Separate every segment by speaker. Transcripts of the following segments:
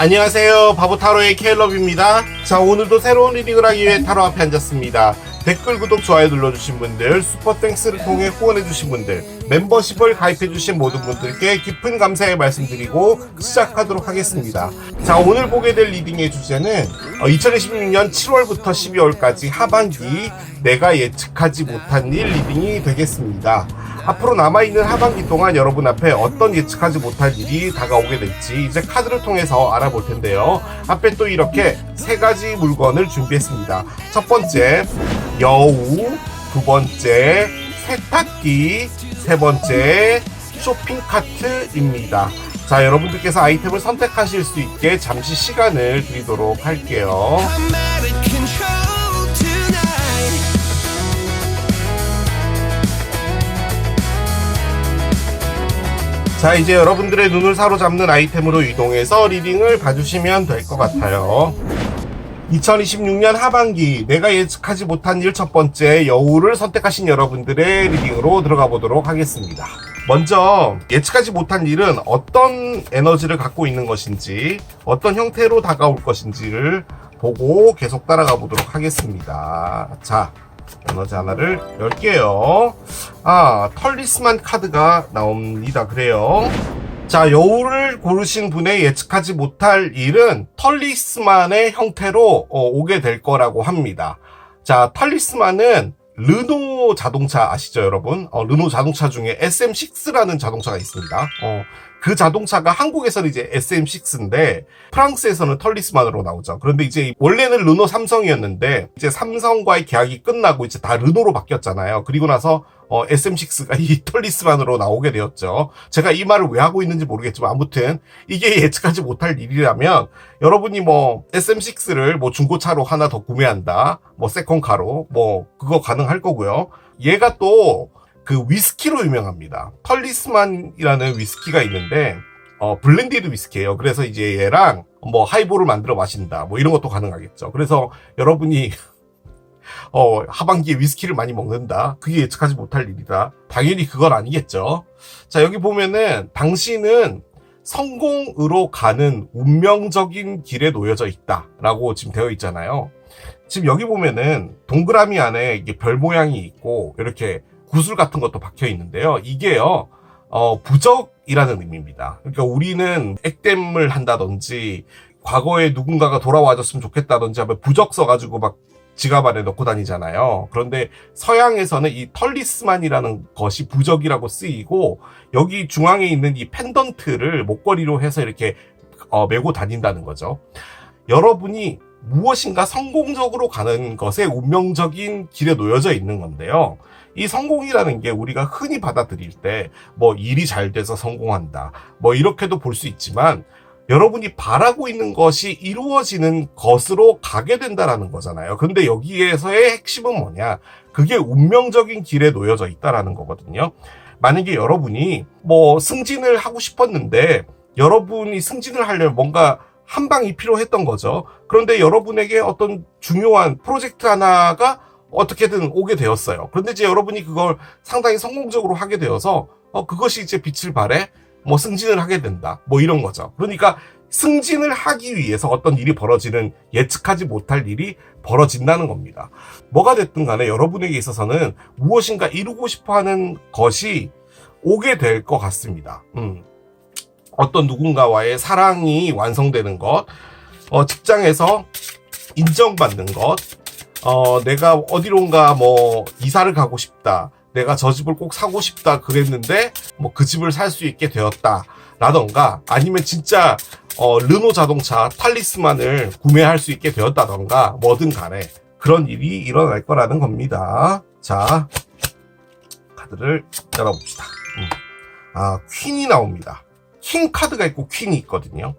Speaker 1: 안녕하세요. 바보타로의 케일럽입니다. 자, 오늘도 새로운 리딩을 하기 위해 타로 앞에 앉았습니다. 댓글, 구독, 좋아요 눌러주신 분들, 슈퍼땡스를 통해 후원해주신 분들, 멤버십을 가입해주신 모든 분들께 깊은 감사의 말씀드리고 시작하도록 하겠습니다. 자, 오늘 보게 될 리딩의 주제는 2026년 7월부터 12월까지 하반기 내가 예측하지 못한 일 리딩이 되겠습니다. 앞으로 남아있는 하반기 동안 여러분 앞에 어떤 예측하지 못할 일이 다가오게 될지 이제 카드를 통해서 알아볼 텐데요. 앞에 또 이렇게 세 가지 물건을 준비했습니다. 첫 번째, 여우, 두 번째, 세탁기, 세 번째, 쇼핑카트입니다. 자, 여러분들께서 아이템을 선택하실 수 있게 잠시 시간을 드리도록 할게요. 자, 이제 여러분들의 눈을 사로잡는 아이템으로 이동해서 리딩을 봐주시면 될 것 같아요. 2026년 하반기 내가 예측하지 못한 일 첫 번째, 여우를 선택하신 여러분들의 리딩으로 들어가 보도록 하겠습니다. 먼저 예측하지 못한 일은 어떤 에너지를 갖고 있는 것인지, 어떤 형태로 다가올 것인지를 보고 계속 따라가 보도록 하겠습니다. 자, 에너지 하나를 열게요. 털리스만 카드가 나옵니다. 그래요. 자, 여우를 고르신 분의 예측하지 못할 일은 털리스만의 형태로 오게 될 거라고 합니다. 자, 털리스만은 르노 자동차 아시죠, 여러분? 르노 자동차 중에 SM6라는 자동차가 있습니다. 그 자동차가 한국에서는 이제 SM6인데 프랑스에서는 털리스만으로 나오죠. 그런데 이제 원래는 르노 삼성이었는데 이제 삼성과의 계약이 끝나고 이제 다 르노로 바뀌었잖아요. 그리고 나서 SM6가 이 털리스만으로 나오게 되었죠. 제가 이 말을 왜 하고 있는지 모르겠지만 아무튼 이게 예측하지 못할 일이라면 여러분이 뭐 SM6를 뭐 중고차로 하나 더 구매한다, 뭐 세컨카로 뭐 그거 가능할 거고요. 얘가 또 그 위스키로 유명합니다. 털리스만이라는 위스키가 있는데 블렌디드 위스키예요. 그래서 이제 얘랑 뭐 하이볼을 만들어 마신다, 뭐 이런 것도 가능하겠죠. 그래서 여러분이 하반기에 위스키를 많이 먹는다, 그게 예측하지 못할 일이다. 당연히 그건 아니겠죠. 자, 여기 보면은 당신은 성공으로 가는 운명적인 길에 놓여져 있다 라고 지금 되어 있잖아요. 지금 여기 보면은 동그라미 안에 이게 별 모양이 있고 이렇게 구슬 같은 것도 박혀 있는데요. 이게요, 부적이라는 의미입니다. 그러니까 우리는 액땜을 한다든지 과거에 누군가가 돌아와줬으면 좋겠다든지 하면 부적 써가지고 막 지갑 안에 넣고 다니잖아요. 그런데 서양에서는 이 털리스만이라는 것이 부적이라고 쓰이고, 여기 중앙에 있는 이 펜던트를 목걸이로 해서 이렇게 메고 다닌다는 거죠. 여러분이 무엇인가 성공적으로 가는 것에 운명적인 길에 놓여져 있는 건데요. 이 성공이라는 게 우리가 흔히 받아들일 때 뭐 일이 잘 돼서 성공한다, 뭐 이렇게도 볼 수 있지만 여러분이 바라고 있는 것이 이루어지는 것으로 가게 된다라는 거잖아요. 근데 여기에서의 핵심은 뭐냐? 그게 운명적인 길에 놓여져 있다라는 거거든요. 만약에 여러분이 뭐 승진을 하고 싶었는데 여러분이 승진을 하려면 뭔가 한 방이 필요했던 거죠. 그런데 여러분에게 어떤 중요한 프로젝트 하나가 어떻게든 오게 되었어요. 그런데 이제 여러분이 그걸 상당히 성공적으로 하게 되어서 그것이 이제 빛을 발해 뭐 승진을 하게 된다, 뭐 이런 거죠. 그러니까 승진을 하기 위해서 어떤 일이 벌어지는, 예측하지 못할 일이 벌어진다는 겁니다. 뭐가 됐든 간에 여러분에게 있어서는 무엇인가 이루고 싶어하는 것이 오게 될 것 같습니다. 어떤 누군가와의 사랑이 완성되는 것, 직장에서 인정받는 것, 내가 어디론가 뭐 이사를 가고 싶다, 내가 저 집을 꼭 사고 싶다 그랬는데 뭐 그 집을 살 수 있게 되었다 라던가, 아니면 진짜 르노 자동차 탈리스만을 구매할 수 있게 되었다던가, 뭐든 간에 그런 일이 일어날 거라는 겁니다. 자, 카드를 열어봅시다. 퀸이 나옵니다. 킹 카드가 있고 퀸이 있거든요.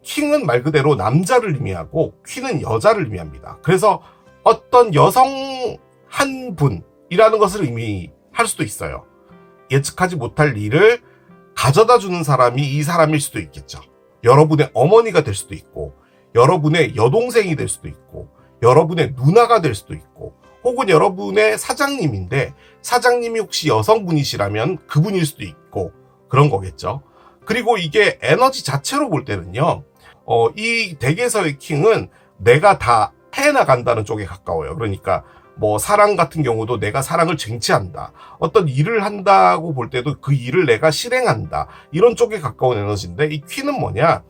Speaker 1: 킹은 말 그대로 남자를 의미하고 퀸은 여자를 의미합니다. 그래서 어떤 여성 한 분이라는 것을 의미할 수도 있어요. 예측하지 못할 일을 가져다 주는 사람이 이 사람일 수도 있겠죠. 여러분의 어머니가 될 수도 있고, 여러분의 여동생이 될 수도 있고, 여러분의 누나가 될 수도 있고, 혹은 여러분의 사장님인데 사장님이 혹시 여성분이시라면 그분일 수도 있고, 그런 거겠죠. 그리고 이게 에너지 자체로 볼 때는요, 이 덱에서의 킹은 내가 다 해나간다는 쪽에 가까워요. 그러니까 뭐 사랑 같은 경우도 내가 사랑을 쟁취한다. 어떤 일을 한다고 볼 때도 그 일을 내가 실행한다. 이런 쪽에 가까운 에너지인데 이 퀸은 뭐냐?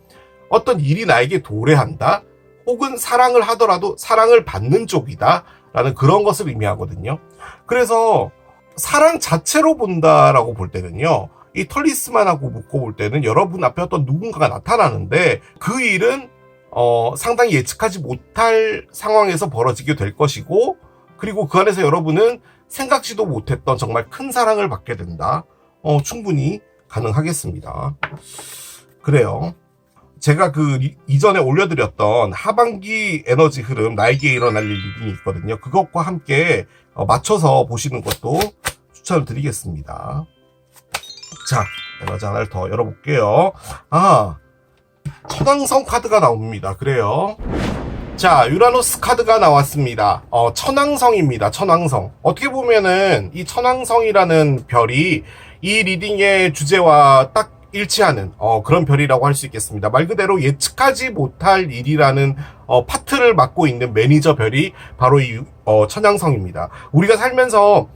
Speaker 1: 어떤 일이 나에게 도래한다. 혹은 사랑을 하더라도 사랑을 받는 쪽이다. 라는 그런 것을 의미하거든요. 그래서 사랑 자체로 본다라고 볼 때는요. 이 털리스만하고 묶어볼 때는 여러분 앞에 어떤 누군가가 나타나는데 그 일은 상당히 예측하지 못할 상황에서 벌어지게 될 것이고 그리고 그 안에서 여러분은 생각지도 못했던 정말 큰 사랑을 받게 된다. 충분히 가능하겠습니다. 그래요. 제가 이전에 올려드렸던 하반기 에너지 흐름 나에게 일어날 일 리딩이 있거든요. 그것과 함께 맞춰서 보시는 것도 추천을 드리겠습니다. 자, 에너지 하나를 더 열어볼게요. 천왕성 카드가 나옵니다. 그래요. 자, 유라노스 카드가 나왔습니다. 천왕성입니다. 천왕성. 어떻게 보면은 이 천왕성이라는 별이 이 리딩의 주제와 딱 일치하는 그런 별이라고 할 수 있겠습니다. 말 그대로 예측하지 못할 일이라는 파트를 맡고 있는 매니저 별이 바로 이 천왕성입니다. 우리가 살면서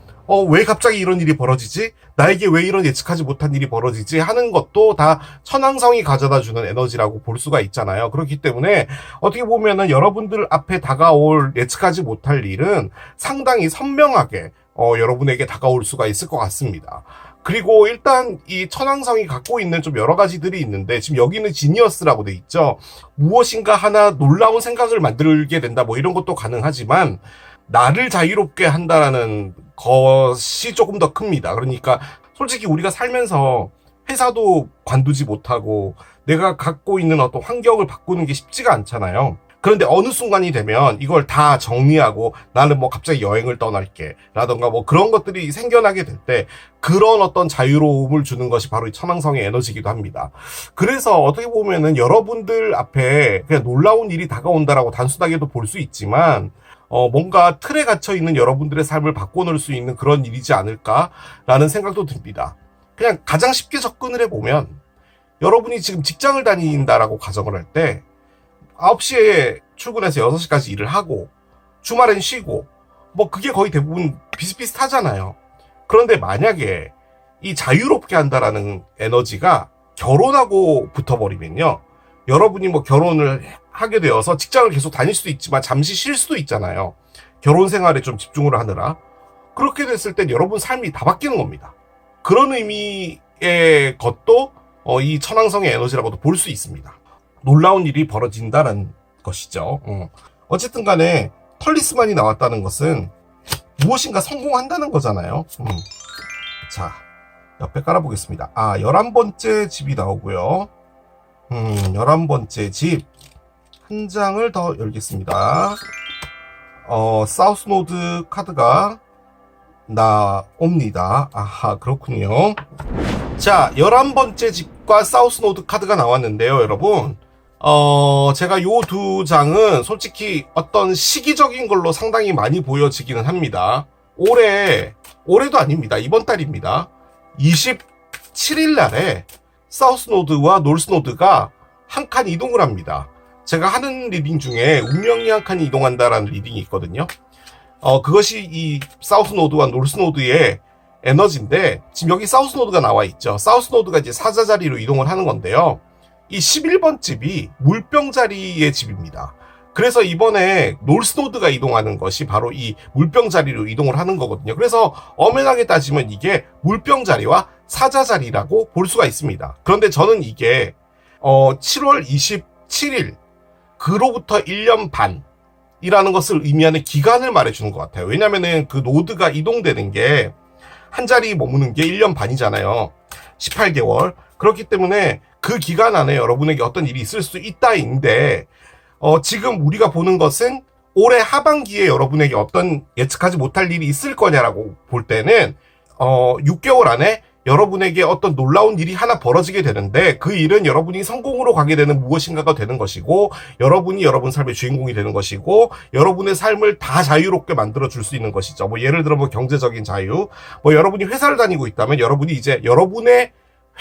Speaker 1: 왜 갑자기 이런 일이 벌어지지? 나에게 왜 이런 예측하지 못한 일이 벌어지지? 하는 것도 다 천왕성이 가져다주는 에너지라고 볼 수가 있잖아요. 그렇기 때문에 어떻게 보면은 여러분들 앞에 다가올 예측하지 못할 일은 상당히 선명하게 여러분에게 다가올 수가 있을 것 같습니다. 그리고 일단 이 천왕성이 갖고 있는 좀 여러 가지들이 있는데 지금 여기는 지니어스라고 돼 있죠. 무엇인가 하나 놀라운 생각을 만들게 된다 뭐 이런 것도 가능하지만 나를 자유롭게 한다라는 것이 조금 더 큽니다. 그러니까 솔직히 우리가 살면서 회사도 관두지 못하고 내가 갖고 있는 어떤 환경을 바꾸는 게 쉽지가 않잖아요. 그런데 어느 순간이 되면 이걸 다 정리하고 나는 뭐 갑자기 여행을 떠날게 라던가 뭐 그런 것들이 생겨나게 될 때 그런 어떤 자유로움을 주는 것이 바로 이 천왕성의 에너지이기도 합니다. 그래서 어떻게 보면은 여러분들 앞에 그냥 놀라운 일이 다가온다라고 단순하게도 볼 수 있지만 뭔가 틀에 갇혀 있는 여러분들의 삶을 바꿔놓을 수 있는 그런 일이지 않을까라는 생각도 듭니다. 그냥 가장 쉽게 접근을 해보면 여러분이 지금 직장을 다닌다라고 가정을 할 때 9시에 출근해서 6시까지 일을 하고 주말엔 쉬고 뭐 그게 거의 대부분 비슷비슷하잖아요. 그런데 만약에 이 자유롭게 한다라는 에너지가 결혼하고 붙어버리면요. 여러분이 뭐 결혼을 하게 되어서 직장을 계속 다닐 수도 있지만 잠시 쉴 수도 있잖아요. 결혼 생활에 좀 집중을 하느라. 그렇게 됐을 땐 여러분 삶이 다 바뀌는 겁니다. 그런 의미의 것도 이 천왕성의 에너지라고도 볼 수 있습니다. 놀라운 일이 벌어진다는 것이죠. 어쨌든 간에 털리스만이 나왔다는 것은 무엇인가 성공한다는 거잖아요. 자, 옆에 깔아보겠습니다. 11번째 집이 나오고요. 11번째 집. 한 장을 더 열겠습니다. 사우스 노드 카드가 나옵니다. 아하, 그렇군요. 자, 11번째 집과 사우스 노드 카드가 나왔는데요, 여러분. 제가 요 두 장은 솔직히 어떤 시기적인 걸로 상당히 많이 보여지기는 합니다. 올해도 아닙니다. 이번 달입니다. 27일 날에 사우스 노드와 노스 노드가 한 칸 이동을 합니다. 제가 하는 리딩 중에 운명이 한 칸이 이동한다라는 리딩이 있거든요. 그것이 이 사우스 노드와 노스 노드의 에너지인데 지금 여기 사우스 노드가 나와 있죠. 사우스 노드가 이제 사자 자리로 이동을 하는 건데요. 이 11번 집이 물병 자리의 집입니다. 그래서 이번에 노스 노드가 이동하는 것이 바로 이 물병 자리로 이동을 하는 거거든요. 그래서 엄연하게 따지면 이게 물병 자리와 사자 자리라고 볼 수가 있습니다. 그런데 저는 이게 7월 27일 그로부터 1년 반이라는 것을 의미하는 기간을 말해주는 것 같아요. 왜냐면은 그 노드가 이동되는 게 한 자리 머무는 게 1년 반이잖아요. 18개월. 그렇기 때문에 그 기간 안에 여러분에게 어떤 일이 있을 수 있다인데 지금 우리가 보는 것은 올해 하반기에 여러분에게 어떤 예측하지 못할 일이 있을 거냐라고 볼 때는 6개월 안에 여러분에게 어떤 놀라운 일이 하나 벌어지게 되는데 그 일은 여러분이 성공으로 가게 되는 무엇인가가 되는 것이고 여러분이 여러분 삶의 주인공이 되는 것이고 여러분의 삶을 다 자유롭게 만들어줄 수 있는 것이죠. 뭐 예를 들어 뭐 경제적인 자유, 뭐 여러분이 회사를 다니고 있다면 여러분이 이제 여러분의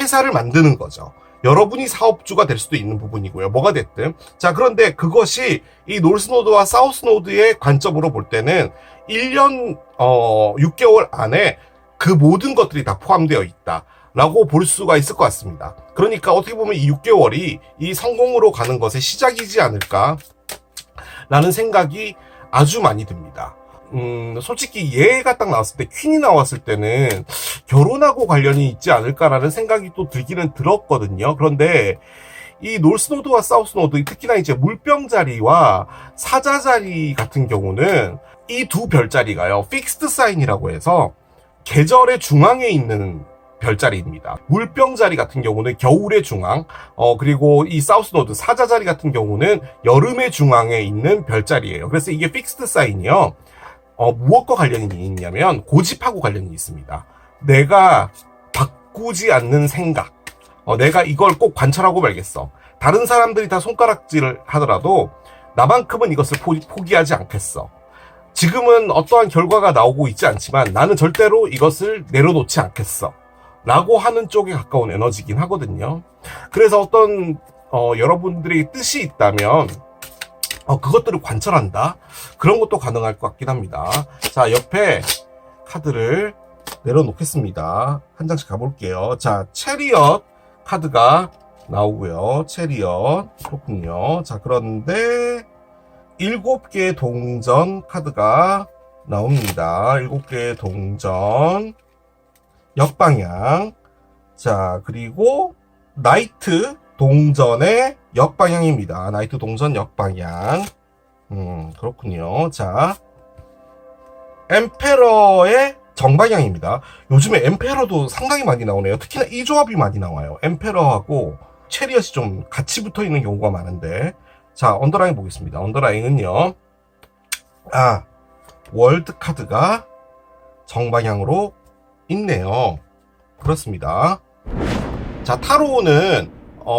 Speaker 1: 회사를 만드는 거죠. 여러분이 사업주가 될 수도 있는 부분이고요. 뭐가 됐든. 자, 그런데 그것이 이 노스노드와 사우스노드의 관점으로 볼 때는 1년 6개월 안에 그 모든 것들이 다 포함되어 있다 라고 볼 수가 있을 것 같습니다. 그러니까 어떻게 보면 이 6개월이 이 성공으로 가는 것의 시작이지 않을까 라는 생각이 아주 많이 듭니다. 솔직히 얘가 딱 나왔을 때, 퀸이 나왔을 때는 결혼하고 관련이 있지 않을까라는 생각이 또 들기는 들었거든요. 그런데 이 노스노드와 사우스노드, 특히나 이제 물병자리와 사자자리 같은 경우는 이 두 별자리가요, 픽스드 사인이라고 해서 계절의 중앙에 있는 별자리입니다. 물병자리 같은 경우는 겨울의 중앙, 그리고 이 사우스노드 사자자리 같은 경우는 여름의 중앙에 있는 별자리예요. 그래서 이게 픽스드 사인이요. 무엇과 관련이 있냐면 고집하고 관련이 있습니다. 내가 바꾸지 않는 생각, 내가 이걸 꼭 관철하고 말겠어. 다른 사람들이 다 손가락질을 하더라도 나만큼은 이것을 포기하지 않겠어. 지금은 어떠한 결과가 나오고 있지 않지만 나는 절대로 이것을 내려놓지 않겠어 라고 하는 쪽에 가까운 에너지긴 하거든요. 그래서 어떤 여러분들의 뜻이 있다면 그것들을 관철한다? 그런 것도 가능할 것 같긴 합니다. 자, 옆에 카드를 내려놓겠습니다. 한 장씩 가볼게요. 자, 체리엇 카드가 나오고요. 체리엇. 그렇군요. 자, 그런데 7개의 동전 카드가 나옵니다. 7개의 동전. 역방향. 자, 그리고 나이트 동전의 역방향입니다. 나이트 동전 역방향. 그렇군요. 자, 엠페러의 정방향입니다. 요즘에 엠페러도 상당히 많이 나오네요. 특히나 이 조합이 많이 나와요. 엠페러하고 체리엇이 좀 같이 붙어 있는 경우가 많은데. 자, 언더라인 보겠습니다. 언더라인은요. 월드 카드가 정방향으로 있네요. 그렇습니다. 자, 타로는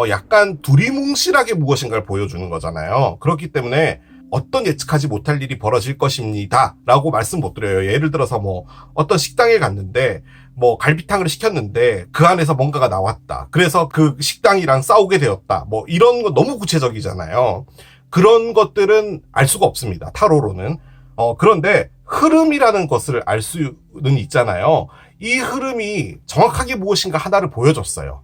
Speaker 1: 약간 두리뭉실하게 무엇인가를 보여주는 거잖아요. 그렇기 때문에 어떤 예측하지 못할 일이 벌어질 것입니다 라고 말씀 못 드려요. 예를 들어서 뭐 어떤 식당에 갔는데 뭐 갈비탕을 시켰는데 그 안에서 뭔가가 나왔다. 그래서 그 식당이랑 싸우게 되었다. 뭐 이런 거 너무 구체적이잖아요. 그런 것들은 알 수가 없습니다. 타로로는. 그런데 흐름이라는 것을 알 수는 있잖아요. 이 흐름이 정확하게 무엇인가 하나를 보여줬어요.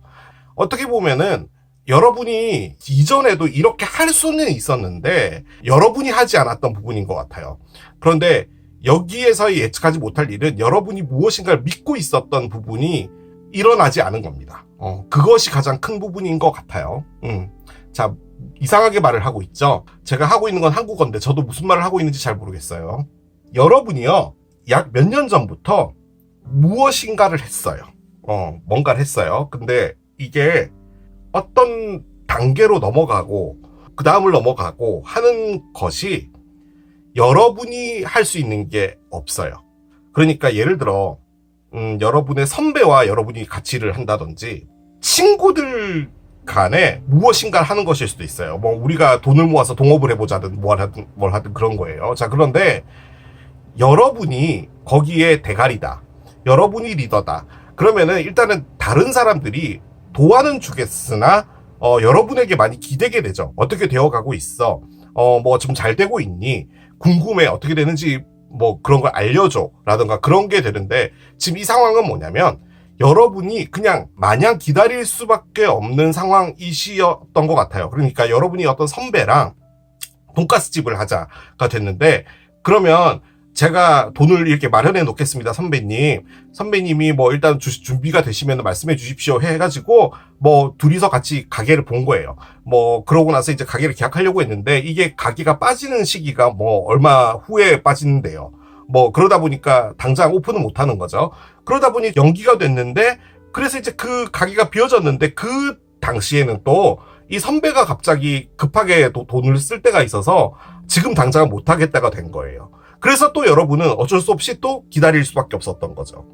Speaker 1: 어떻게 보면은 여러분이 이전에도 이렇게 할 수는 있었는데 여러분이 하지 않았던 부분인 것 같아요. 그런데 여기에서 예측하지 못할 일은 여러분이 무엇인가를 믿고 있었던 부분이 일어나지 않은 겁니다. 그것이 가장 큰 부분인 것 같아요. 자, 이상하게 말을 하고 있죠. 제가 하고 있는 건 한국어인데 저도 무슨 말을 하고 있는지 잘 모르겠어요. 여러분이요, 약 몇 년 전부터 무엇인가를 했어요. 뭔가를 했어요. 근데 이게 어떤 단계로 넘어가고 그 다음을 넘어가고 하는 것이 여러분이 할 수 있는 게 없어요. 그러니까 예를 들어 여러분의 선배와 여러분이 같이 일을 한다든지 친구들 간에 무엇인가를 하는 것일 수도 있어요. 뭐 우리가 돈을 모아서 동업을 해보자든 뭘 하든 그런 거예요. 자, 그런데 여러분이 거기에 대가리다. 여러분이 리더다. 그러면은 일단은 다른 사람들이 도와는 주겠으나 여러분에게 많이 기대게 되죠. 어떻게 되어가고 있어? 뭐 좀 잘 되고 있니? 궁금해. 어떻게 되는지 뭐 그런 걸 알려줘. 라든가 그런 게 되는데 지금 이 상황은 뭐냐면 여러분이 그냥 마냥 기다릴 수밖에 없는 상황이시었던 것 같아요. 그러니까 여러분이 어떤 선배랑 돈가스집을 하자가 됐는데 그러면 제가 돈을 이렇게 마련해 놓겠습니다, 선배님. 선배님이 뭐 일단 준비가 되시면 말씀해 주십시오 해가지고 뭐 둘이서 같이 가게를 본 거예요. 뭐 그러고 나서 이제 가게를 계약하려고 했는데 이게 가게가 빠지는 시기가 뭐 얼마 후에 빠지는데요. 뭐 그러다 보니까 당장 오픈은 못 하는 거죠. 그러다 보니 연기가 됐는데 그래서 이제 그 가게가 비어졌는데 그 당시에는 또 이 선배가 갑자기 급하게 돈을 쓸 때가 있어서 지금 당장은 못 하겠다가 된 거예요. 그래서 또 여러분은 어쩔 수 없이 또 기다릴 수밖에 없었던 거죠.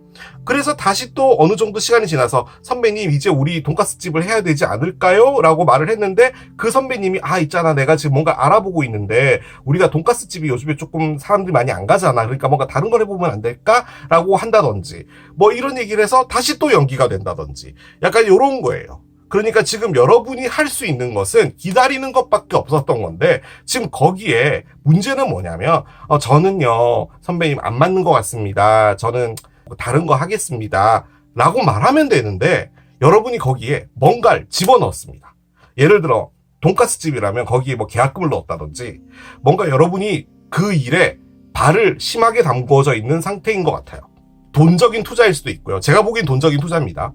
Speaker 1: 그래서 다시 또 어느 정도 시간이 지나서 선배님 이제 우리 돈가스집을 해야 되지 않을까요? 라고 말을 했는데 그 선배님이 있잖아 내가 지금 뭔가 알아보고 있는데 우리가 돈가스집이 요즘에 조금 사람들이 많이 안 가잖아. 그러니까 뭔가 다른 걸 해보면 안 될까? 라고 한다든지 뭐 이런 얘기를 해서 다시 또 연기가 된다든지 약간 요런 거예요. 그러니까 지금 여러분이 할 수 있는 것은 기다리는 것밖에 없었던 건데 지금 거기에 문제는 뭐냐면 저는요 선배님 안 맞는 것 같습니다. 저는 다른 거 하겠습니다. 라고 말하면 되는데 여러분이 거기에 뭔가를 집어넣었습니다. 예를 들어 돈가스 집이라면 거기에 뭐 계약금을 넣었다든지 뭔가 여러분이 그 일에 발을 심하게 담궈져 있는 상태인 것 같아요. 돈적인 투자일 수도 있고요. 제가 보기엔 돈적인 투자입니다.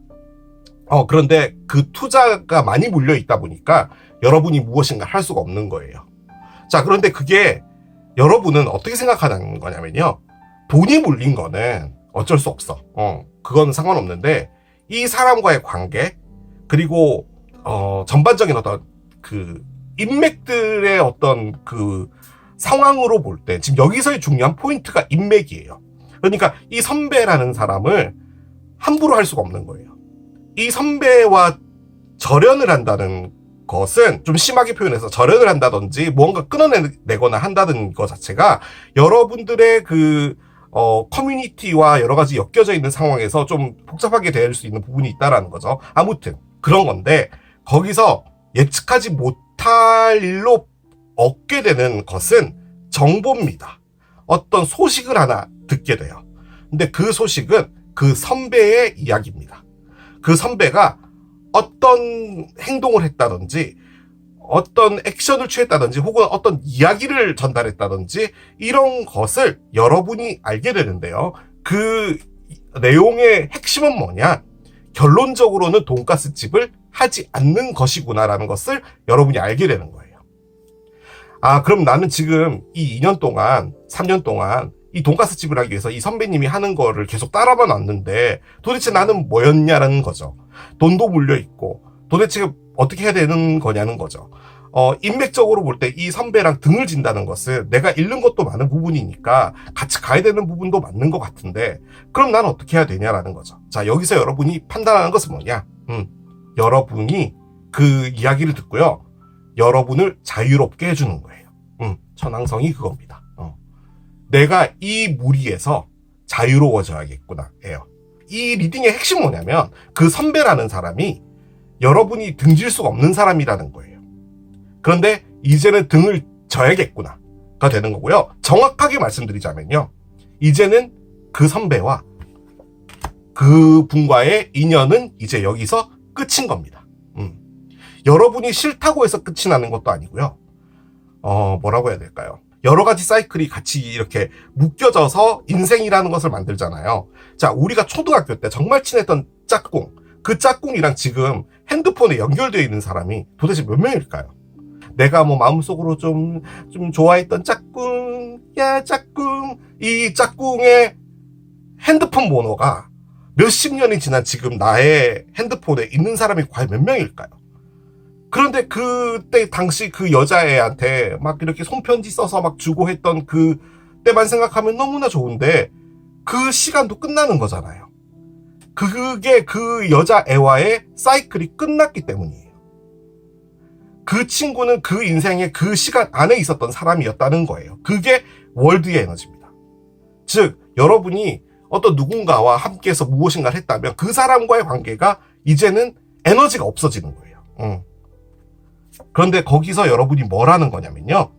Speaker 1: 그런데 그 투자가 많이 물려 있다 보니까 여러분이 무엇인가 할 수가 없는 거예요. 자, 그런데 그게 여러분은 어떻게 생각하는 거냐면요. 돈이 물린 거는 어쩔 수 없어. 그건 상관없는데 이 사람과의 관계 그리고 전반적인 어떤 그 인맥들의 어떤 그 상황으로 볼 때 지금 여기서의 중요한 포인트가 인맥이에요. 그러니까 이 선배라는 사람을 함부로 할 수가 없는 거예요. 이 선배와 절연을 한다는 것은 좀 심하게 표현해서 절연을 한다든지 무언가 끊어내거나 한다는 것 자체가 여러분들의 그 커뮤니티와 여러 가지 엮여져 있는 상황에서 좀 복잡하게 될 수 있는 부분이 있다라는 거죠. 아무튼 그런 건데 거기서 예측하지 못할 일로 얻게 되는 것은 정보입니다. 어떤 소식을 하나 듣게 돼요. 근데 그 소식은 그 선배의 이야기입니다. 그 선배가 어떤 행동을 했다든지 어떤 액션을 취했다든지 혹은 어떤 이야기를 전달했다든지 이런 것을 여러분이 알게 되는데요. 그 내용의 핵심은 뭐냐? 결론적으로는 돈가스 집을 하지 않는 것이구나라는 것을 여러분이 알게 되는 거예요. 그럼 나는 지금 이 2년 동안, 3년 동안 이 돈가스 집을 하기 위해서 이 선배님이 하는 거를 계속 따라만 왔는데 도대체 나는 뭐였냐라는 거죠. 돈도 물려있고 도대체 어떻게 해야 되는 거냐는 거죠. 인맥적으로 볼 때 이 선배랑 등을 진다는 것은 내가 잃는 것도 많은 부분이니까 같이 가야 되는 부분도 맞는 것 같은데 그럼 난 어떻게 해야 되냐라는 거죠. 자, 여기서 여러분이 판단하는 것은 뭐냐? 여러분이 그 이야기를 듣고요. 여러분을 자유롭게 해주는 거예요. 천왕성이 그겁니다. 내가 이 무리에서 자유로워져야겠구나 예요. 이 리딩의 핵심은 뭐냐면 그 선배라는 사람이 여러분이 등질 수가 없는 사람이라는 거예요. 그런데 이제는 등을 져야겠구나가 되는 거고요. 정확하게 말씀드리자면요. 이제는 그 선배와 그 분과의 인연은 이제 여기서 끝인 겁니다. 여러분이 싫다고 해서 끝이 나는 것도 아니고요. 뭐라고 해야 될까요? 여러 가지 사이클이 같이 이렇게 묶여져서 인생이라는 것을 만들잖아요. 자, 우리가 초등학교 때 정말 친했던 짝꿍, 그 짝꿍이랑 지금 핸드폰에 연결되어 있는 사람이 도대체 몇 명일까요? 내가 뭐 마음속으로 좀 좋아했던 짝꿍, 야, 짝꿍, 이 짝꿍의 핸드폰 번호가 몇십 년이 지난 지금 나의 핸드폰에 있는 사람이 과연 몇 명일까요? 그런데 그때 당시 그 여자애한테 막 이렇게 손편지 써서 막 주고 했던 그 때만 생각하면 너무나 좋은데 그 시간도 끝나는 거잖아요. 그게 그 여자애와의 사이클이 끝났기 때문이에요. 그 친구는 그 인생의 그 시간 안에 있었던 사람이었다는 거예요. 그게 월드의 에너지입니다. 즉 여러분이 어떤 누군가와 함께해서 무엇인가를 했다면 그 사람과의 관계가 이제는 에너지가 없어지는 거예요. 그런데 거기서 여러분이 뭘 하는 거냐면요.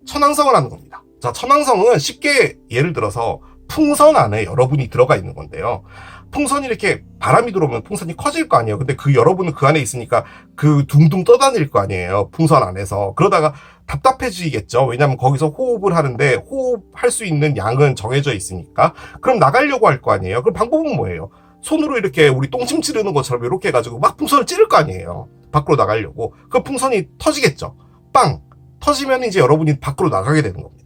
Speaker 1: 천왕성을 하는 겁니다. 자, 천왕성은 쉽게 예를 들어서 풍선 안에 여러분이 들어가 있는 건데요. 풍선이 이렇게 바람이 들어오면 풍선이 커질 거 아니에요. 근데 여러분은 그 안에 있으니까 그 둥둥 떠다닐 거 아니에요. 풍선 안에서. 그러다가 답답해지겠죠. 왜냐하면 거기서 호흡을 하는데 호흡할 수 있는 양은 정해져 있으니까. 그럼 나가려고 할 거 아니에요. 그럼 방법은 뭐예요? 손으로 이렇게 우리 똥침 찌르는 것처럼 이렇게 해가지고 막 풍선을 찌를 거 아니에요. 밖으로 나가려고. 그 풍선이 터지겠죠. 빵! 터지면 이제 여러분이 밖으로 나가게 되는 겁니다.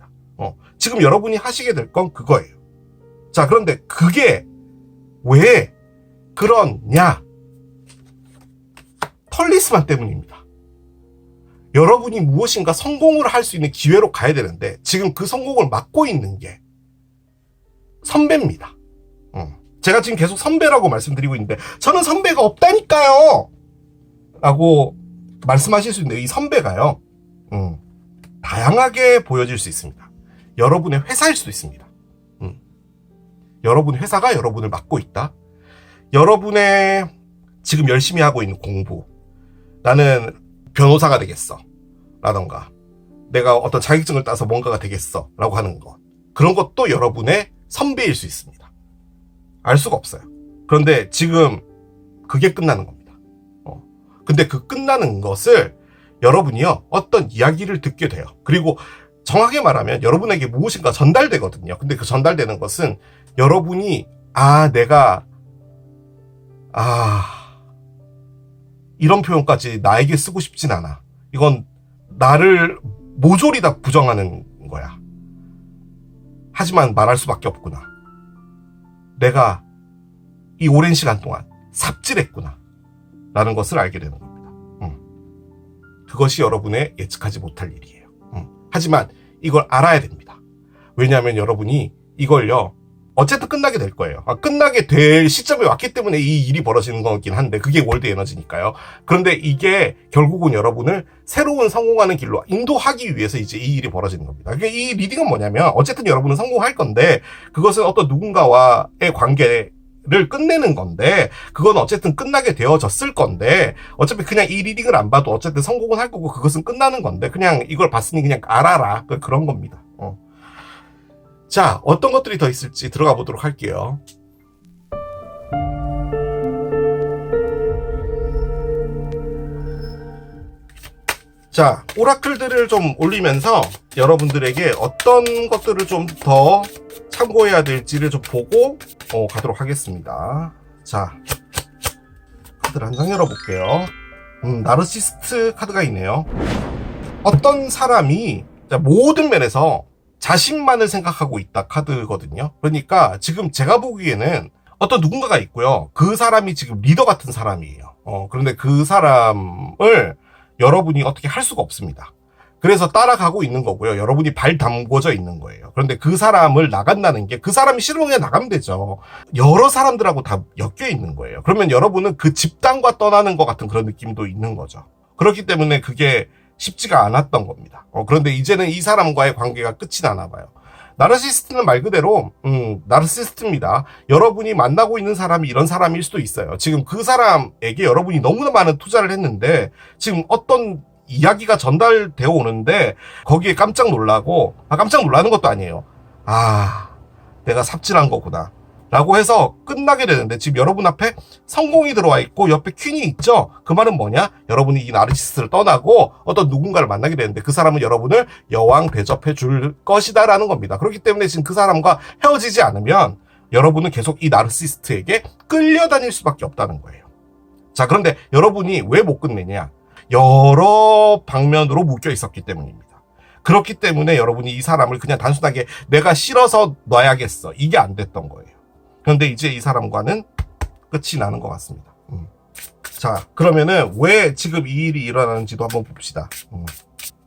Speaker 1: 지금 여러분이 하시게 될 건 그거예요. 자, 그런데 그게 왜 그러냐? 털리스만 때문입니다. 여러분이 무엇인가 성공을 할 수 있는 기회로 가야 되는데 지금 그 성공을 막고 있는 게 선배입니다. 제가 지금 계속 선배라고 말씀드리고 있는데 저는 선배가 없다니까요! 라고 말씀하실 수 있는데 이 선배가요. 다양하게 보여질 수 있습니다. 여러분의 회사일 수도 있습니다. 여러분의 회사가 여러분을 맡고 있다. 여러분의 지금 열심히 하고 있는 공부, 나는 변호사가 되겠어 라던가 내가 어떤 자격증을 따서 뭔가가 되겠어 라고 하는 것, 그런 것도 여러분의 선배일 수 있습니다. 알 수가 없어요. 그런데 지금 그게 끝나는 겁니다. 근데 그 끝나는 것을 여러분이요 어떤 이야기를 듣게 돼요. 그리고 정확하게 말하면 여러분에게 무엇인가 전달되거든요. 근데 그 전달되는 것은 여러분이 내가 이런 표현까지 나에게 쓰고 싶진 않아. 이건 나를 모조리 다 부정하는 거야. 하지만 말할 수밖에 없구나. 내가 이 오랜 시간 동안 삽질했구나 라는 것을 알게 되는 겁니다. 그것이 여러분의 예측하지 못할 일이에요. 하지만 이걸 알아야 됩니다. 왜냐하면 여러분이 이걸요 어쨌든 끝나게 될 거예요. 끝나게 될 시점에 왔기 때문에 이 일이 벌어지는 거긴 한데 그게 월드 에너지니까요. 그런데 이게 결국은 여러분을 새로운 성공하는 길로 인도하기 위해서 이제 이 일이 벌어지는 겁니다. 그러니까 이 리딩은 뭐냐면 어쨌든 여러분은 성공할 건데 그것은 어떤 누군가와의 관계를 끝내는 건데 그건 어쨌든 끝나게 되어졌을 건데 어차피 그냥 이 리딩을 안 봐도 어쨌든 성공은 할 거고 그것은 끝나는 건데 그냥 이걸 봤으니 그냥 알아라. 그런 겁니다. 자, 어떤 것들이 더 있을지 들어가 보도록 할게요. 자, 오라클들을 좀 올리면서 여러분들에게 어떤 것들을 좀 더 참고해야 될지를 좀 보고 가도록 하겠습니다. 자, 카드를 한 장 열어볼게요. 나르시스트 카드가 있네요. 어떤 사람이 모든 면에서 자신만을 생각하고 있다 카드거든요. 그러니까 지금 제가 보기에는 어떤 누군가가 있고요. 그 사람이 지금 리더 같은 사람이에요. 그런데 그 사람을 여러분이 어떻게 할 수가 없습니다. 그래서 따라가고 있는 거고요. 여러분이 발 담궈져 있는 거예요. 그런데 그 사람을 나간다는 게 그 사람이 싫으면 그냥 나가면 되죠. 여러 사람들하고 다 엮여 있는 거예요. 그러면 여러분은 그 집단과 떠나는 것 같은 그런 느낌도 있는 거죠. 그렇기 때문에 그게 쉽지가 않았던 겁니다. 그런데 이제는 이 사람과의 관계가 끝이 나나 봐요. 나르시스트는 말 그대로 나르시스트입니다. 여러분이 만나고 있는 사람이 이런 사람일 수도 있어요. 지금 그 사람에게 여러분이 너무나 많은 투자를 했는데 지금 어떤 이야기가 전달되어 오는데 거기에 깜짝 놀라고 깜짝 놀라는 것도 아니에요. 내가 삽질한 거구나 라고 해서 끝나게 되는데 지금 여러분 앞에 성공이 들어와 있고 옆에 퀸이 있죠. 그 말은 뭐냐? 여러분이 이 나르시스트를 떠나고 어떤 누군가를 만나게 되는데 그 사람은 여러분을 여왕 대접해 줄 것이다 라는 겁니다. 그렇기 때문에 지금 그 사람과 헤어지지 않으면 여러분은 계속 이 나르시스트에게 끌려다닐 수밖에 없다는 거예요. 자, 그런데 여러분이 왜 못 끝내냐? 여러 방면으로 묶여 있었기 때문입니다. 그렇기 때문에 여러분이 이 사람을 그냥 단순하게 내가 싫어서 놔야겠어 이게 안 됐던 거예요. 그런데 이제 이 사람과는 끝이 나는 것 같습니다. 자, 그러면은 왜 지금 이 일이 일어나는지도 한번 봅시다.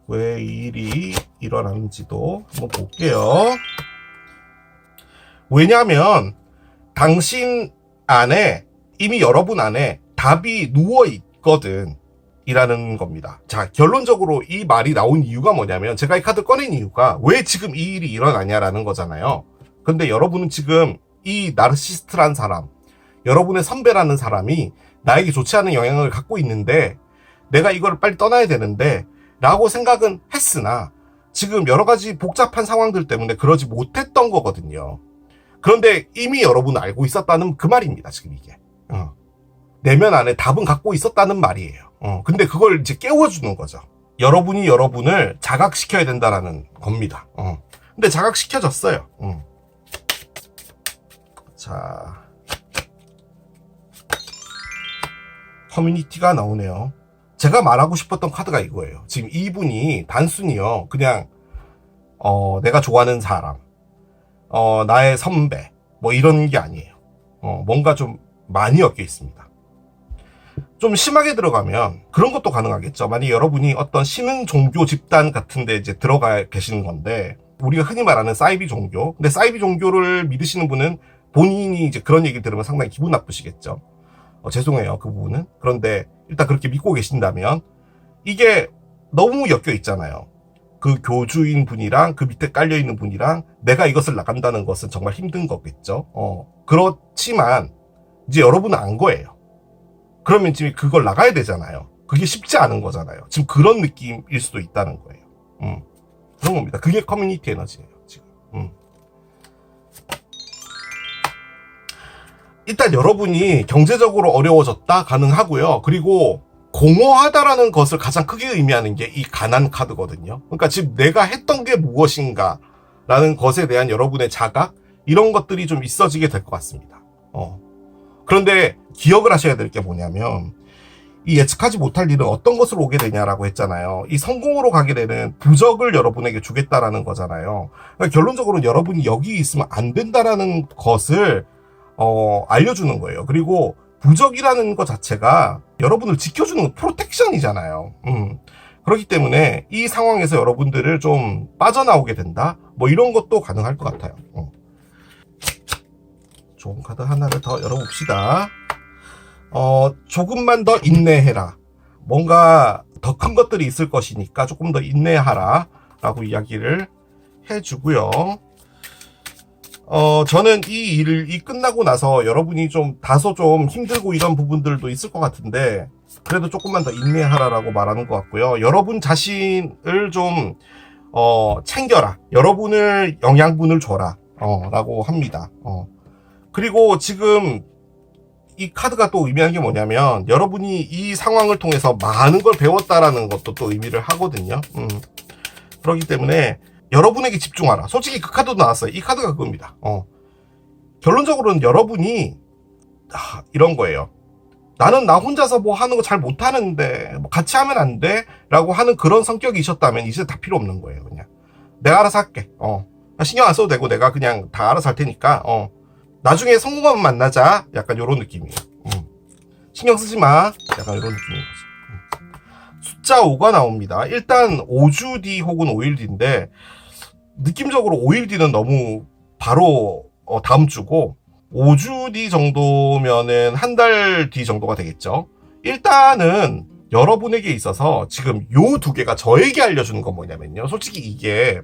Speaker 1: 왜 이 일이 일어나는지도 한번 볼게요. 왜냐하면 당신 안에 이미 여러분 안에 답이 누워 있거든 이라는 겁니다. 자, 결론적으로 이 말이 나온 이유가 뭐냐면 제가 이 카드 꺼낸 이유가 왜 지금 이 일이 일어나냐라는 거잖아요. 근데 여러분은 지금 이 나르시스트란 사람, 여러분의 선배라는 사람이 나에게 좋지 않은 영향을 갖고 있는데 내가 이걸 빨리 떠나야 되는데 라고 생각은 했으나 지금 여러 가지 복잡한 상황들 때문에 그러지 못했던 거거든요. 그런데 이미 여러분은 알고 있었다는 그 말입니다. 지금 이게 내면 안에 답은 갖고 있었다는 말이에요. 근데 그걸 이제 깨워주는 거죠. 여러분이 여러분을 자각시켜야 된다라는 겁니다. 근데 자각시켜졌어요. 자, 커뮤니티가 나오네요. 제가 말하고 싶었던 카드가 이거예요. 지금 이분이 단순히요, 그냥 내가 좋아하는 사람, 나의 선배, 뭐 이런 게 아니에요. 뭔가 좀 많이 엮여 있습니다. 좀 심하게 들어가면 그런 것도 가능하겠죠. 만약 여러분이 어떤 신흥 종교 집단 같은 데 이제 들어가 계시는 건데, 우리가 흔히 말하는 사이비 종교. 근데 사이비 종교를 믿으시는 분은 본인이 이제 그런 얘기를 들으면 상당히 기분 나쁘시겠죠. 죄송해요, 그 부분은. 그런데 일단 그렇게 믿고 계신다면 이게 너무 엮여 있잖아요. 그 교주인 분이랑 그 밑에 깔려있는 분이랑 내가 이것을 나간다는 것은 정말 힘든 거겠죠. 그렇지만 이제 여러분은 안 거예요. 그러면 지금 그걸 나가야 되잖아요. 그게 쉽지 않은 거잖아요. 지금 그런 느낌일 수도 있다는 거예요. 그런 겁니다. 그게 커뮤니티 에너지예요, 지금. 일단 여러분이 경제적으로 어려워졌다 가능하고요. 그리고 공허하다라는 것을 가장 크게 의미하는 게 이 가난 카드거든요. 그러니까 지금 내가 했던 게 무엇인가 라는 것에 대한 여러분의 자각, 이런 것들이 좀 있어지게 될 것 같습니다. 그런데 기억을 하셔야 될 게 뭐냐면, 이 예측하지 못할 일은 어떤 것으로 오게 되냐라고 했잖아요. 이 성공으로 가게 되는 부적을 여러분에게 주겠다라는 거잖아요. 그러니까 결론적으로 여러분이 여기 있으면 안 된다라는 것을 알려주는 거예요. 그리고 부적이라는 것 자체가 여러분을 지켜주는 프로텍션이잖아요. 그렇기 때문에 이 상황에서 여러분들을 좀 빠져나오게 된다? 뭐 이런 것도 가능할 것 같아요. 좋은 카드 하나를 더 열어봅시다. 조금만 더 인내해라. 뭔가 더 큰 것들이 있을 것이니까 조금 더 인내하라 라고 이야기를 해주고요. 저는 이 일이 끝나고 나서 여러분이 좀 다소 좀 힘들고 이런 부분들도 있을 것 같은데, 그래도 조금만 더 인내하라라고 말하는 것 같고요. 여러분 자신을 좀 챙겨라. 여러분을 영양분을 줘라. 라고 합니다. 그리고 지금 이 카드가 또 의미하는 게 뭐냐면, 여러분이 이 상황을 통해서 많은 걸 배웠다라는 것도 또 의미를 하거든요. 그렇기 때문에 여러분에게 집중하라. 솔직히 그 카드도 나왔어요. 이 카드가 그겁니다. 결론적으로는 여러분이 이런 거예요. 나는 나 혼자서 뭐 하는 거 잘 못하는데 뭐 같이 하면 안 돼? 라고 하는 그런 성격이셨다면 이제 다 필요 없는 거예요. 그냥 내가 알아서 할게. 신경 안 써도 되고 내가 그냥 다 알아서 할 테니까 나중에 성공하면 만나자. 약간 요런 느낌이에요. 신경 쓰지 마. 약간 요런 느낌인 거죠. 숫자 5가 나옵니다. 일단 5주 뒤 혹은 5일 뒤인데, 느낌적으로 5일 뒤는 너무 바로 다음 주고, 5주 뒤 정도면은 한 달 뒤 정도가 되겠죠. 일단은 여러분에게 있어서 지금 요 두 개가 저에게 알려주는 건 뭐냐면요. 솔직히 이게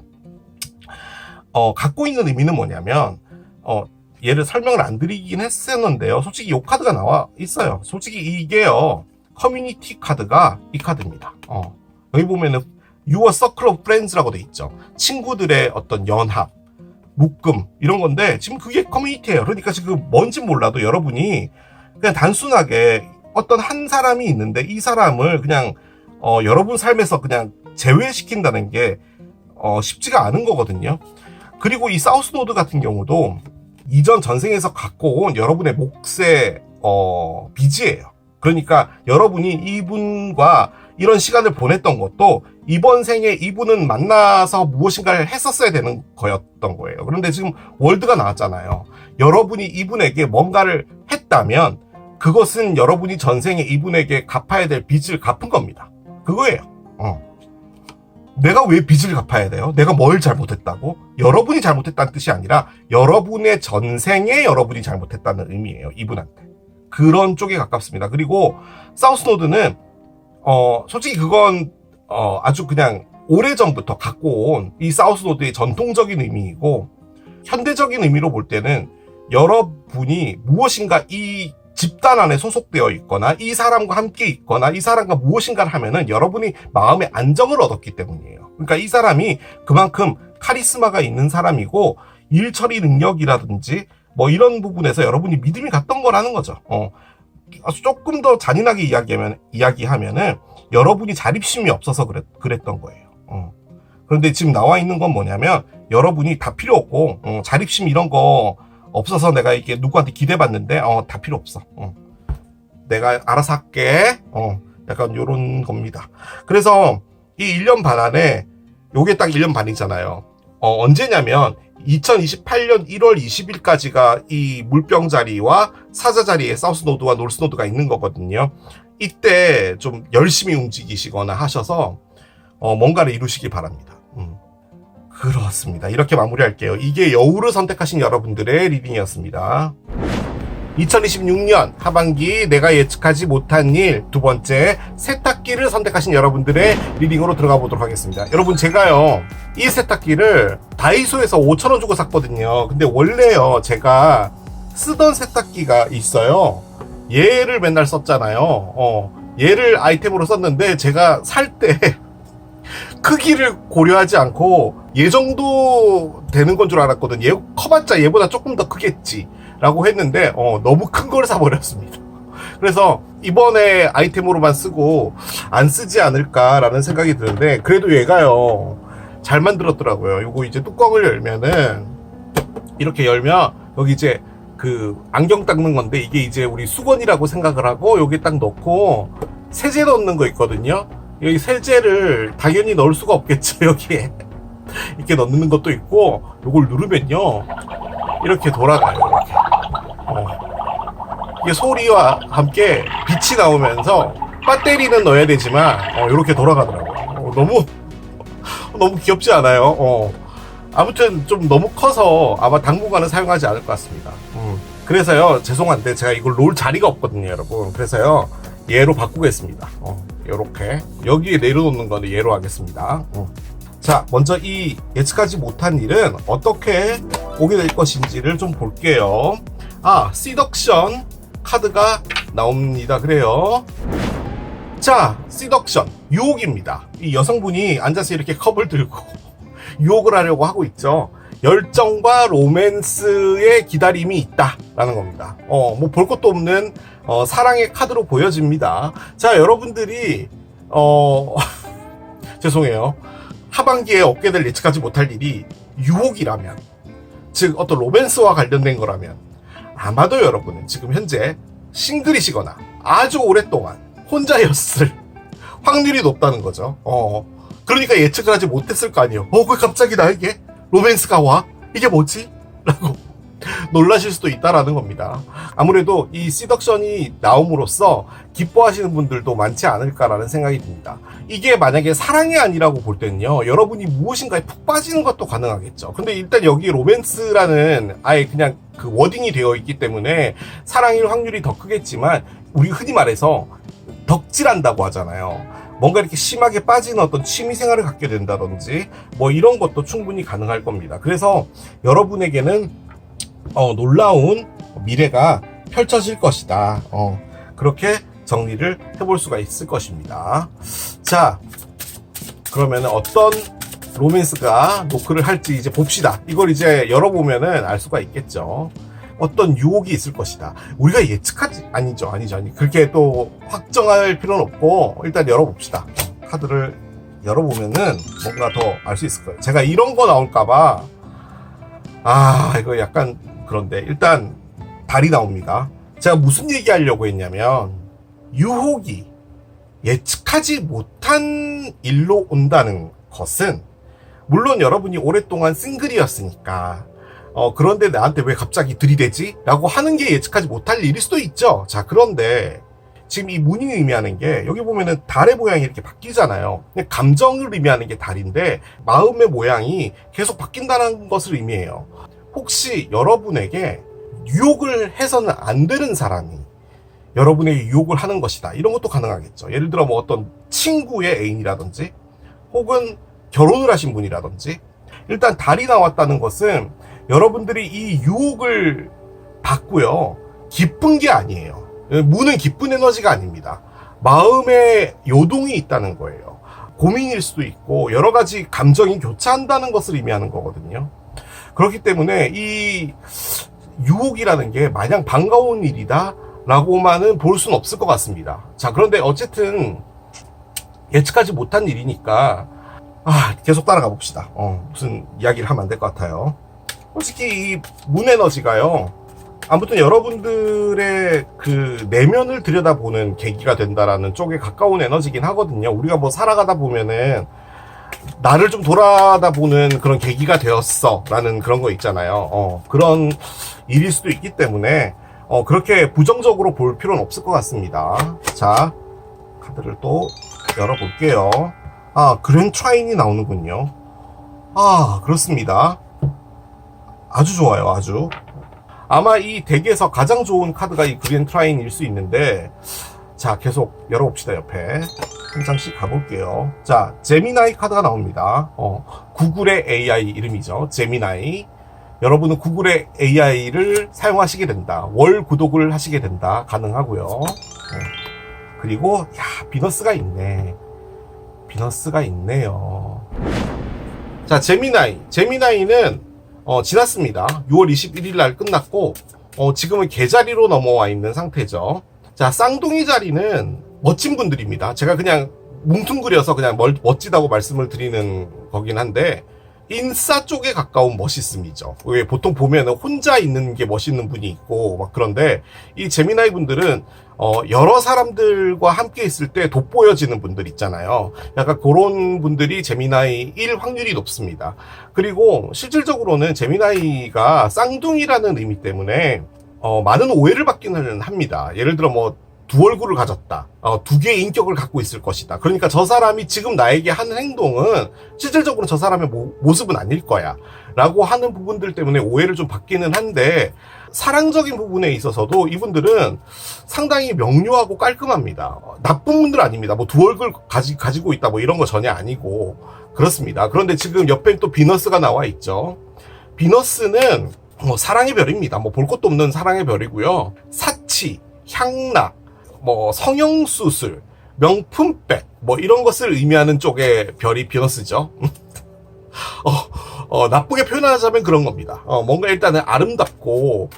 Speaker 1: 갖고 있는 의미는 뭐냐면, 얘를 설명을 안 드리긴 했었는데요. 솔직히 요 카드가 나와 있어요. 솔직히 이게요, 커뮤니티 카드가 이 카드입니다. 여기 보면은 Your Circle of Friends라고 돼 있죠. 친구들의 어떤 연합, 묶음, 이런 건데, 지금 그게 커뮤니티예요. 그러니까 지금 뭔지 몰라도 여러분이 그냥 단순하게 어떤 한 사람이 있는데, 이 사람을 그냥 여러분 삶에서 그냥 제외시킨다는 게 쉽지가 않은 거거든요. 그리고 이 사우스 노드 같은 경우도 이전 전생에서 갖고 온 여러분의 몫의 빚이에요. 그러니까 여러분이 이분과 이런 시간을 보냈던 것도 이번 생에 이분은 만나서 무엇인가를 했었어야 되는 거였던 거예요. 그런데 지금 월드가 나왔잖아요. 여러분이 이분에게 뭔가를 했다면 그것은 여러분이 전생에 이분에게 갚아야 될 빚을 갚은 겁니다. 그거예요. 내가 왜 빚을 갚아야 돼요? 내가 뭘 잘못했다고? 여러분이 잘못했다는 뜻이 아니라 여러분의 전생에 여러분이 잘못했다는 의미예요. 이분한테. 그런 쪽에 가깝습니다. 그리고 사우스노드는 솔직히 그건 아주 그냥 오래전부터 갖고 온 이 사우스노드의 전통적인 의미이고, 현대적인 의미로 볼 때는 여러분이 무엇인가 이 집단 안에 소속되어 있거나 이 사람과 함께 있거나 이 사람과 무엇인가를 하면은 여러분이 마음의 안정을 얻었기 때문이에요. 그러니까 이 사람이 그만큼 카리스마가 있는 사람이고 일 처리 능력이라든지 뭐 이런 부분에서 여러분이 믿음이 갔던 거라는 거죠. 조금 더 잔인하게 이야기하면은 여러분이 자립심이 없어서 그랬던 거예요. 그런데 지금 나와 있는 건 뭐냐면, 여러분이 다 필요 없고 자립심 이런 거 없어서 내가 이게 누구한테 기대받는데 다 필요 없어. 내가 알아서 할게. 약간 요런 겁니다. 그래서 이 1년 반 안에 요게 딱 1년 반이잖아요. 언제냐면 2028년 1월 20일까지가 이 물병 자리와 사자 자리에 사우스 노드와 노스 노드가 있는 거거든요. 이때 좀 열심히 움직이시거나 하셔서 뭔가를 이루시기 바랍니다. 그렇습니다. 이렇게 마무리할게요. 이게 여우를 선택하신 여러분들의 리딩이었습니다. 2026년 하반기 내가 예측하지 못한 일, 두 번째 세탁기를 선택하신 여러분들의 리딩으로 들어가 보도록 하겠습니다. 여러분, 제가요 이 세탁기를 다이소에서 5,000원 주고 샀거든요. 근데 원래요 제가 쓰던 세탁기가 있어요. 얘를 맨날 썼잖아요. 얘를 아이템으로 썼는데 제가 살 때 크기를 고려하지 않고 얘 정도 되는 건 줄 알았거든. 얘 커봤자 얘보다 조금 더 크겠지 라고 했는데 너무 큰 걸 사버렸습니다. 그래서 이번에 아이템으로만 쓰고 안 쓰지 않을까라는 생각이 드는데, 그래도 얘가요 잘 만들었더라고요. 요거 이제 뚜껑을 열면은 이렇게 열면 여기 이제 그 안경 닦는 건데, 이게 이제 우리 수건이라고 생각을 하고 여기 딱 넣고 세제 넣는 거 있거든요. 여기 세제를 당연히 넣을 수가 없겠죠. 여기에 이렇게 넣는 것도 있고, 요걸 누르면요 이렇게 돌아가요. 이렇게. 이게 소리와 함께 빛이 나오면서 배터리는 넣어야 되지만 이렇게 돌아가더라고요. 너무 귀엽지 않아요? 아무튼 좀 너무 커서 아마 당분간은 사용하지 않을 것 같습니다. 그래서요, 죄송한데 제가 이걸 놓을 자리가 없거든요, 여러분. 그래서요, 얘로 바꾸겠습니다. 요렇게 여기에 내려놓는 거는 얘로 하겠습니다. 자, 먼저 이 예측하지 못한 일은 어떻게 오게 될 것인지를 좀 볼게요. 시덕션 카드가 나옵니다. 그래요. 자, 시덕션 유혹입니다. 이 여성분이 앉아서 이렇게 컵을 들고 유혹을 하려고 하고 있죠. 열정과 로맨스의 기다림이 있다라는 겁니다. 뭐 볼 것도 없는 사랑의 카드로 보여집니다. 자, 여러분들이 죄송해요. 하반기에 얻게 될 예측하지 못할 일이 유혹이라면, 즉 어떤 로맨스와 관련된 거라면 아마도 여러분은 지금 현재 싱글이시거나 아주 오랫동안 혼자였을 확률이 높다는 거죠. 그러니까 예측을 하지 못했을 거 아니에요. 왜 갑자기 나에게 로맨스가 와? 이게 뭐지? 라고 놀라실 수도 있다라는 겁니다. 아무래도 이 시덕션이 나옴으로써 기뻐하시는 분들도 많지 않을까라는 생각이 듭니다. 이게 만약에 사랑이 아니라고 볼 때는요, 여러분이 무엇인가에 푹 빠지는 것도 가능하겠죠. 근데 일단 여기 로맨스라는 아예 그냥 그 워딩이 되어 있기 때문에 사랑일 확률이 더 크겠지만, 우리 흔히 말해서 덕질한다고 하잖아요. 뭔가 이렇게 심하게 빠지는 어떤 취미생활을 갖게 된다든지 뭐 이런 것도 충분히 가능할 겁니다. 그래서 여러분에게는 놀라운 미래가 펼쳐질 것이다. 그렇게 정리를 해볼 수가 있을 것입니다. 자, 그러면 어떤 로맨스가 노크를 할지 이제 봅시다. 이걸 이제 열어보면은 알 수가 있겠죠. 어떤 유혹이 있을 것이다. 우리가 예측하지, 아니죠. 그렇게 또 확정할 필요는 없고, 일단 열어봅시다. 카드를 열어보면은 뭔가 더 알 수 있을 거예요. 제가 이런 거 나올까봐, 이거 약간 그런데, 일단 달이 나옵니다. 제가 무슨 얘기 하려고 했냐면, 유혹이 예측하지 못한 일로 온다는 것은, 물론 여러분이 오랫동안 싱글이었으니까, 그런데 나한테 왜 갑자기 들이대지? 라고 하는 게 예측하지 못할 일일 수도 있죠. 자, 그런데 지금 이 문이 의미하는 게, 여기 보면은 달의 모양이 이렇게 바뀌잖아요. 감정을 의미하는 게 달인데, 마음의 모양이 계속 바뀐다는 것을 의미해요. 혹시 여러분에게 유혹을 해서는 안 되는 사람이 여러분에게 유혹을 하는 것이다, 이런 것도 가능하겠죠. 예를 들어 뭐 어떤 친구의 애인이라든지, 혹은 결혼을 하신 분이라든지. 일단 달이 나왔다는 것은 여러분들이 이 유혹을 받고요, 기쁜 게 아니에요. 무는 기쁜 에너지가 아닙니다. 마음에 요동이 있다는 거예요. 고민일 수도 있고 여러 가지 감정이 교차한다는 것을 의미하는 거거든요. 그렇기 때문에 이 유혹이라는 게 마냥 반가운 일이다 라고만은 볼 수는 없을 것 같습니다. 자, 그런데 어쨌든 예측하지 못한 일이니까 계속 따라가 봅시다. 무슨 이야기를 하면 안 될 것 같아요. 솔직히 이 문 에너지가요, 아무튼 여러분들의 그 내면을 들여다보는 계기가 된다라는 쪽에 가까운 에너지긴 하거든요. 우리가 뭐 살아가다 보면은 나를 좀 돌아다보는 그런 계기가 되었어 라는 그런 거 있잖아요. 그런 일일 수도 있기 때문에 그렇게 부정적으로 볼 필요는 없을 것 같습니다. 자, 카드를 또 열어볼게요. 그랜 트라인이 나오는군요. 그렇습니다. 아주 좋아요. 아주. 아마 이 덱에서 가장 좋은 카드가 이 그랜 트라인일 수 있는데, 자, 계속 열어봅시다. 옆에 한 장씩 가볼게요. 자, 제미나이 카드가 나옵니다. 구글의 AI 이름이죠. 제미나이. 여러분은 구글의 AI를 사용하시게 된다. 월 구독을 하시게 된다. 가능하고요. 그리고 비너스가 있네. 비너스가 있네요. 자, 제미나이는 지났습니다. 6월 21일 날 끝났고 지금은 개자리로 넘어와 있는 상태죠. 자, 쌍둥이 자리는 멋진 분들입니다. 제가 그냥 뭉뚱그려서 그냥 멋지다고 말씀을 드리는 거긴 한데, 인싸 쪽에 가까운 멋있음이죠. 왜 보통 보면은 혼자 있는 게 멋있는 분이 있고 막 그런데, 이 제미나이 분들은 여러 사람들과 함께 있을 때 돋보여지는 분들 있잖아요. 약간 그런 분들이 제미나이일 확률이 높습니다. 그리고 실질적으로는 제미나이가 쌍둥이라는 의미 때문에 많은 오해를 받기는 합니다. 예를 들어 뭐 두 얼굴을 가졌다, 두 개의 인격을 갖고 있을 것이다. 그러니까 저 사람이 지금 나에게 하는 행동은 실질적으로 저 사람의 모습은 아닐 거야 라고 하는 부분들 때문에 오해를 좀 받기는 한데, 사랑적인 부분에 있어서도 이분들은 상당히 명료하고 깔끔합니다. 나쁜 분들 아닙니다. 뭐 두 얼굴 가지고 있다 뭐 이런 거 전혀 아니고 그렇습니다. 그런데 지금 옆에 또 비너스가 나와 있죠. 비너스는 사랑의 별입니다. 뭐 볼 것도 없는 사랑의 별이고요. 사치, 향락, 뭐 성형수술, 명품백 뭐 이런 것을 의미하는 쪽의 별이 비너스죠. 나쁘게 표현하자면 그런 겁니다. 뭔가 일단은 아름답고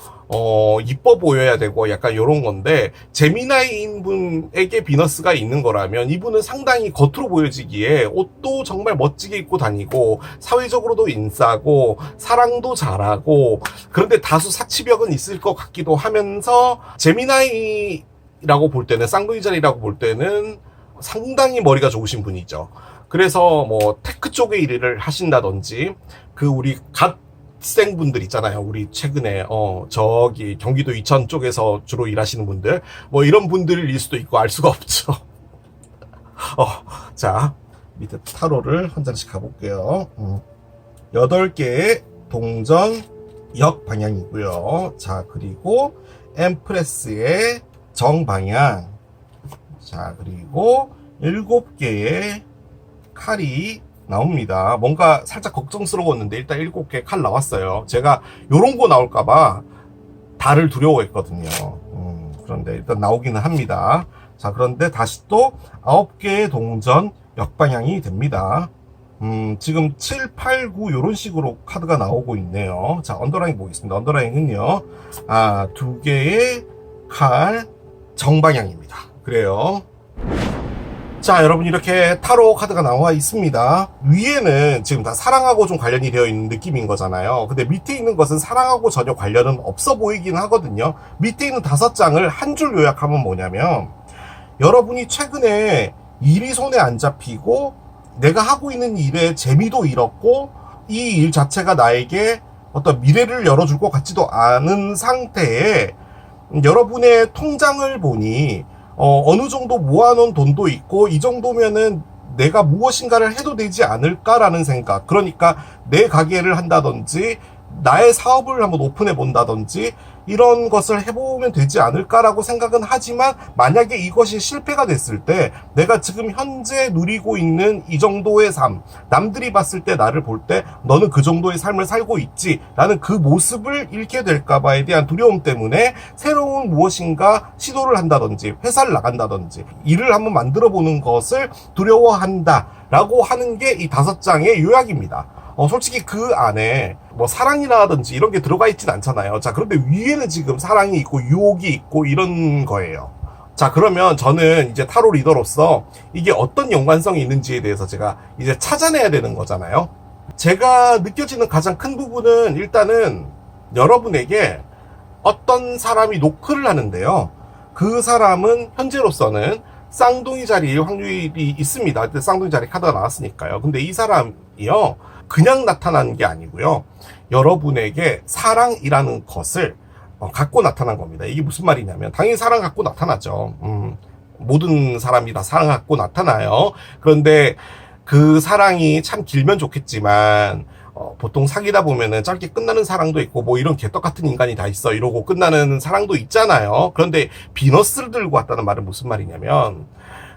Speaker 1: 이뻐 보여야 되고 약간 요런 건데, 제미나이인 분에게 비너스가 있는 거라면 이분은 상당히 겉으로 보여지기에 옷도 정말 멋지게 입고 다니고 사회적으로도 인싸고 사랑도 잘하고, 그런데 다수 사치벽은 있을 것 같기도 하면서, 제미나이라고 볼 때는, 쌍둥이자리라고 볼 때는 상당히 머리가 좋으신 분이죠. 그래서 뭐 테크 쪽에 일을 하신다든지, 그 우리 갓생 분들 있잖아요. 우리 최근에 저기 경기도 이천 쪽에서 주로 일하시는 분들, 뭐 이런 분들일 수도 있고 알 수가 없죠. 자, 밑에 타로를 한 장씩 가볼게요. 8개의 동전 역 방향이고요. 자, 그리고 엠프레스의 정방향. 자, 그리고 7개의 칼이 나옵니다. 뭔가 살짝 걱정스러웠는데 일단 7개 칼 나왔어요. 제가 요런 거 나올까봐 달을 두려워했거든요. 그런데 일단 나오기는 합니다. 자, 그런데 다시 또 9개의 동전 역방향이 됩니다. 지금 7, 8, 9 요런 식으로 카드가 나오고 있네요. 자, 언더라인 보겠습니다. 언더라인은요, 2개의 칼 정방향입니다. 그래요. 자, 여러분, 이렇게 타로 카드가 나와 있습니다. 위에는 지금 다 사랑하고 좀 관련이 되어 있는 느낌인 거잖아요. 근데 밑에 있는 것은 사랑하고 전혀 관련은 없어 보이긴 하거든요. 밑에 있는 5장을 한 줄 요약하면 뭐냐면, 여러분이 최근에 일이 손에 안 잡히고 내가 하고 있는 일에 재미도 잃었고 이 일 자체가 나에게 어떤 미래를 열어줄 것 같지도 않은 상태에, 여러분의 통장을 보니 어느 정도 모아놓은 돈도 있고, 이 정도면은 내가 무엇인가를 해도 되지 않을까라는 생각. 그러니까 내 가게를 한다든지 나의 사업을 한번 오픈해 본다든지 이런 것을 해보면 되지 않을까라고 생각은 하지만, 만약에 이것이 실패가 됐을 때 내가 지금 현재 누리고 있는 이 정도의 삶, 남들이 봤을 때 나를 볼 때 너는 그 정도의 삶을 살고 있지 라는 그 모습을 잃게 될까봐에 대한 두려움 때문에 새로운 무엇인가 시도를 한다든지 회사를 나간다든지 일을 한번 만들어 보는 것을 두려워한다 라고 하는 게 이 5장의 요약입니다. 솔직히 그 안에 뭐 사랑이라든지 이런 게 들어가 있진 않잖아요. 자, 그런데 위에는 지금 사랑이 있고 유혹이 있고 이런 거예요. 자, 그러면 저는 이제 타로 리더로서 이게 어떤 연관성이 있는지에 대해서 제가 이제 찾아내야 되는 거잖아요. 제가 느껴지는 가장 큰 부분은, 일단은 여러분에게 어떤 사람이 노크를 하는데요, 그 사람은 현재로서는 쌍둥이 자리일 확률이 있습니다. 쌍둥이 자리 카드가 나왔으니까요. 근데 이 사람이요, 그냥 나타나는 게 아니고요, 여러분에게 사랑이라는 것을 갖고 나타난 겁니다. 이게 무슨 말이냐면, 당연히 사랑 갖고 나타나죠. 모든 사람이 다 사랑 갖고 나타나요. 그런데 그 사랑이 참 길면 좋겠지만, 보통 사귀다 보면은 짧게 끝나는 사랑도 있고, 뭐 이런 개떡 같은 인간이 다 있어 이러고 끝나는 사랑도 있잖아요. 그런데 비너스를 들고 왔다는 말은 무슨 말이냐면,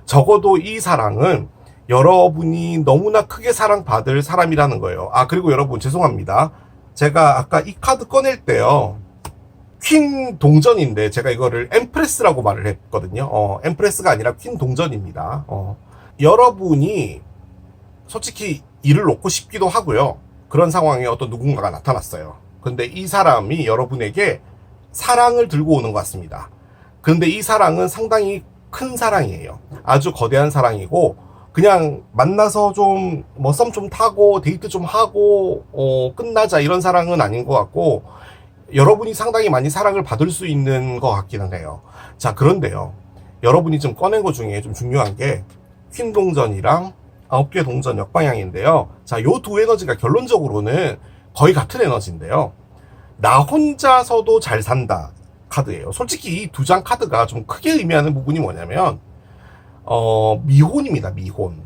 Speaker 1: 적어도 이 사랑은 여러분이 너무나 크게 사랑받을 사람이라는 거예요. 그리고 여러분 죄송합니다. 제가 아까 이 카드 꺼낼 때요, 퀸 동전인데 제가 이거를 엠프레스라고 말을 했거든요. 엠프레스가 아니라 퀸 동전입니다. 여러분이 솔직히 일을 놓고 싶기도 하고요. 그런 상황에 어떤 누군가가 나타났어요. 근데 이 사람이 여러분에게 사랑을 들고 오는 것 같습니다. 근데 이 사랑은 상당히 큰 사랑이에요. 아주 거대한 사랑이고, 그냥 만나서 좀 뭐 썸 좀 타고 데이트 좀 하고 끝나자 이런 사랑은 아닌 것 같고, 여러분이 상당히 많이 사랑을 받을 수 있는 것 같기는 해요. 자, 그런데요, 여러분이 좀 꺼낸 것 중에 좀 중요한 게 퀸 동전이랑 9개 동전 역방향인데요. 자, 요 두 에너지가 결론적으로는 거의 같은 에너지인데요, 나 혼자서도 잘 산다 카드예요. 솔직히 이 두 장 카드가 좀 크게 의미하는 부분이 뭐냐면 미혼입니다. 미혼.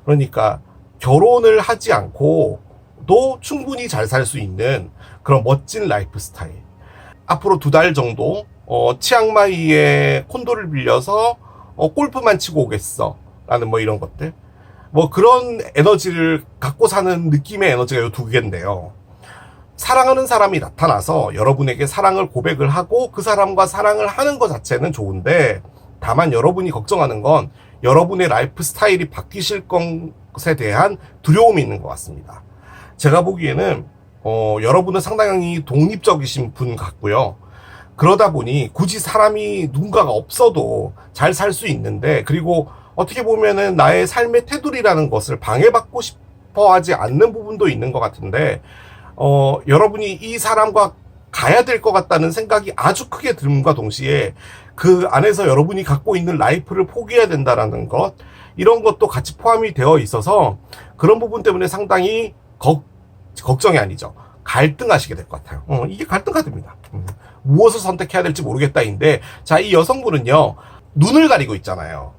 Speaker 1: 그러니까 결혼을 하지 않고도 충분히 잘 살 수 있는 그런 멋진 라이프 스타일. 앞으로 2달 정도 치앙마이에 콘도를 빌려서 골프만 치고 오겠어 라는 뭐 이런 것들, 뭐 그런 에너지를 갖고 사는 느낌의 에너지가 요 두 개인데요, 사랑하는 사람이 나타나서 여러분에게 사랑을 고백을 하고 그 사람과 사랑을 하는 것 자체는 좋은데, 다만 여러분이 걱정하는 건 여러분의 라이프 스타일이 바뀌실 것에 대한 두려움이 있는 것 같습니다. 제가 보기에는 여러분은 상당히 독립적이신 분 같고요. 그러다 보니 굳이 사람이 누군가가 없어도 잘 살 수 있는데, 그리고 어떻게 보면은 나의 삶의 테두리라는 것을 방해받고 싶어 하지 않는 부분도 있는 것 같은데, 여러분이 이 사람과 가야 될 것 같다는 생각이 아주 크게 듦과 동시에 그 안에서 여러분이 갖고 있는 라이프를 포기해야 된다라는 것, 이런 것도 같이 포함이 되어 있어서 그런 부분 때문에 상당히 걱정이 아니죠, 갈등하시게 될 것 같아요. 이게 갈등 카드입니다. 무엇을 선택해야 될지 모르겠다인데, 자, 이 여성분은요, 눈을 가리고 있잖아요.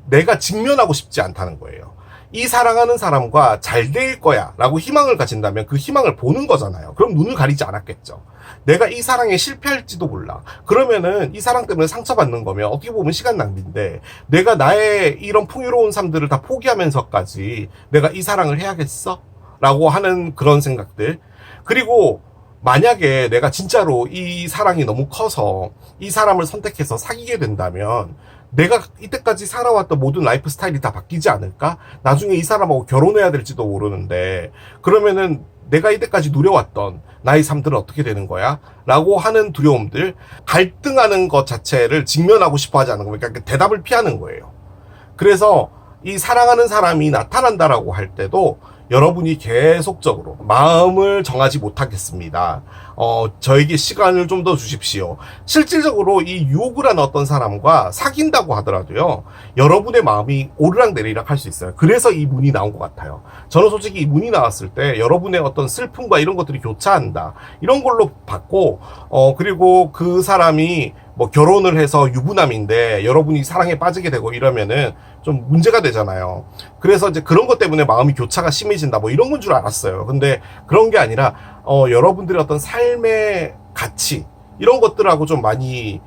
Speaker 1: 내가 직면하고 싶지 않다는 거예요. 이 사랑하는 사람과 잘 될 거야 라고 희망을 가진다면 그 희망을 보는 거잖아요. 그럼 눈을 가리지 않았겠죠. 내가 이 사랑에 실패할지도 몰라. 그러면은 이 사랑 때문에 상처받는 거면 어떻게 보면 시간 낭비인데, 내가 나의 이런 풍요로운 삶들을 다 포기하면서까지 내가 이 사랑을 해야겠어? 라고 하는 그런 생각들. 그리고 만약에 내가 진짜로 이 사랑이 너무 커서 이 사람을 선택해서 사귀게 된다면 내가 이때까지 살아왔던 모든 라이프 스타일이 다 바뀌지 않을까? 나중에 이 사람하고 결혼해야 될지도 모르는데, 그러면은 내가 이때까지 누려왔던 나의 삶들은 어떻게 되는 거야? 라고 하는 두려움들, 갈등하는 것 자체를 직면하고 싶어 하지 않는 거예요. 그러니까 대답을 피하는 거예요. 그래서 이 사랑하는 사람이 나타난다라고 할 때도 여러분이 계속적으로 마음을 정하지 못하겠습니다. 저에게 시간을 좀 더 주십시오. 실질적으로 이 유혹을 하는 어떤 사람과 사귄다고 하더라도요, 여러분의 마음이 오르락내리락 할 수 있어요. 그래서 이 문이 나온 것 같아요. 저는 솔직히 이 문이 나왔을 때 여러분의 어떤 슬픔과 이런 것들이 교차한다, 이런 걸로 봤고, 그리고 그 사람이 뭐 결혼을 해서 유부남인데 여러분이 사랑에 빠지게 되고 이러면은 좀 문제가 되잖아요. 그래서 이제 그런 것 때문에 마음이 교차가 심해진다, 뭐 이런 건 줄 알았어요. 근데 그런 게 아니라 여러분들의 어떤 삶의 가치, 이런 것들하고 좀 많이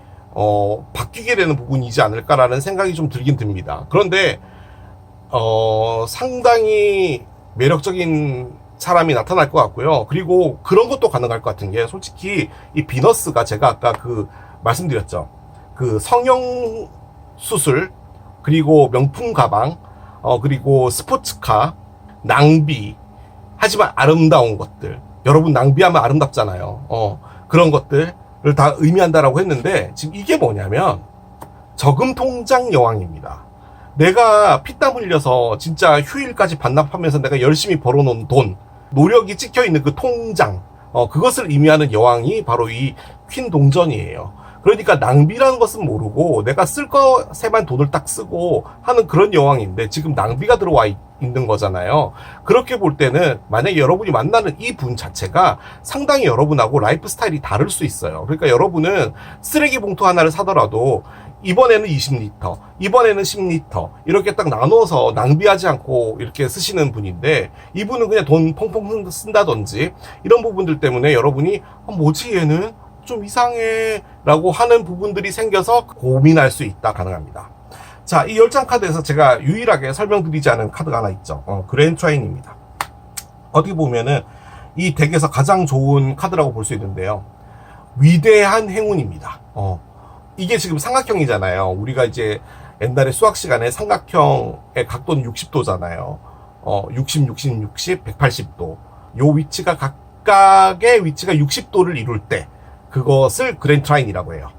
Speaker 1: 바뀌게 되는 부분이지 않을까라는 생각이 좀 들긴 듭니다. 그런데 상당히 매력적인 사람이 나타날 것 같고요. 그리고 그런 것도 가능할 것 같은 게, 솔직히 이 비너스가 제가 아까 말씀드렸죠. 그 성형 수술, 그리고 명품 가방, 그리고 스포츠카, 낭비, 하지만 아름다운 것들. 여러분, 낭비하면 아름답잖아요. 그런 것들을 다 의미한다라고 했는데, 지금 이게 뭐냐면 저금 통장 여왕입니다. 내가 피땀 흘려서 진짜 휴일까지 반납하면서 내가 열심히 벌어놓은 돈, 노력이 찍혀있는 그 통장, 그것을 의미하는 여왕이 바로 이 퀸 동전이에요. 그러니까 낭비라는 것은 모르고 내가 쓸 것에만 돈을 딱 쓰고 하는 그런 여왕인데, 지금 낭비가 들어와 있는 거잖아요. 그렇게 볼 때는 만약에 여러분이 만나는 이 분 자체가 상당히 여러분하고 라이프 스타일이 다를 수 있어요. 그러니까 여러분은 쓰레기 봉투 하나를 사더라도 이번에는 20리터, 이번에는 10리터 이렇게 딱 나눠서 낭비하지 않고 이렇게 쓰시는 분인데, 이분은 그냥 돈 펑펑 쓴다든지 이런 부분들 때문에 여러분이 뭐지 얘는 좀 이상해 라고 하는 부분들이 생겨서 고민할 수 있다, 가능합니다. 자, 이 10장 카드에서 제가 유일하게 설명드리지 않은 카드가 하나 있죠. 그랜트와인입니다. 어떻게 보면은 이 덱에서 가장 좋은 카드라고 볼 수 있는데요. 위대한 행운입니다. 이게 지금 삼각형이잖아요. 우리가 이제 옛날에 수학 시간에 삼각형의 각도는 60도잖아요. 60, 60, 60, 180도. 요 위치가 각각의 위치가 60도를 이룰 때 그것을 그랜드 트라인이라고 해요.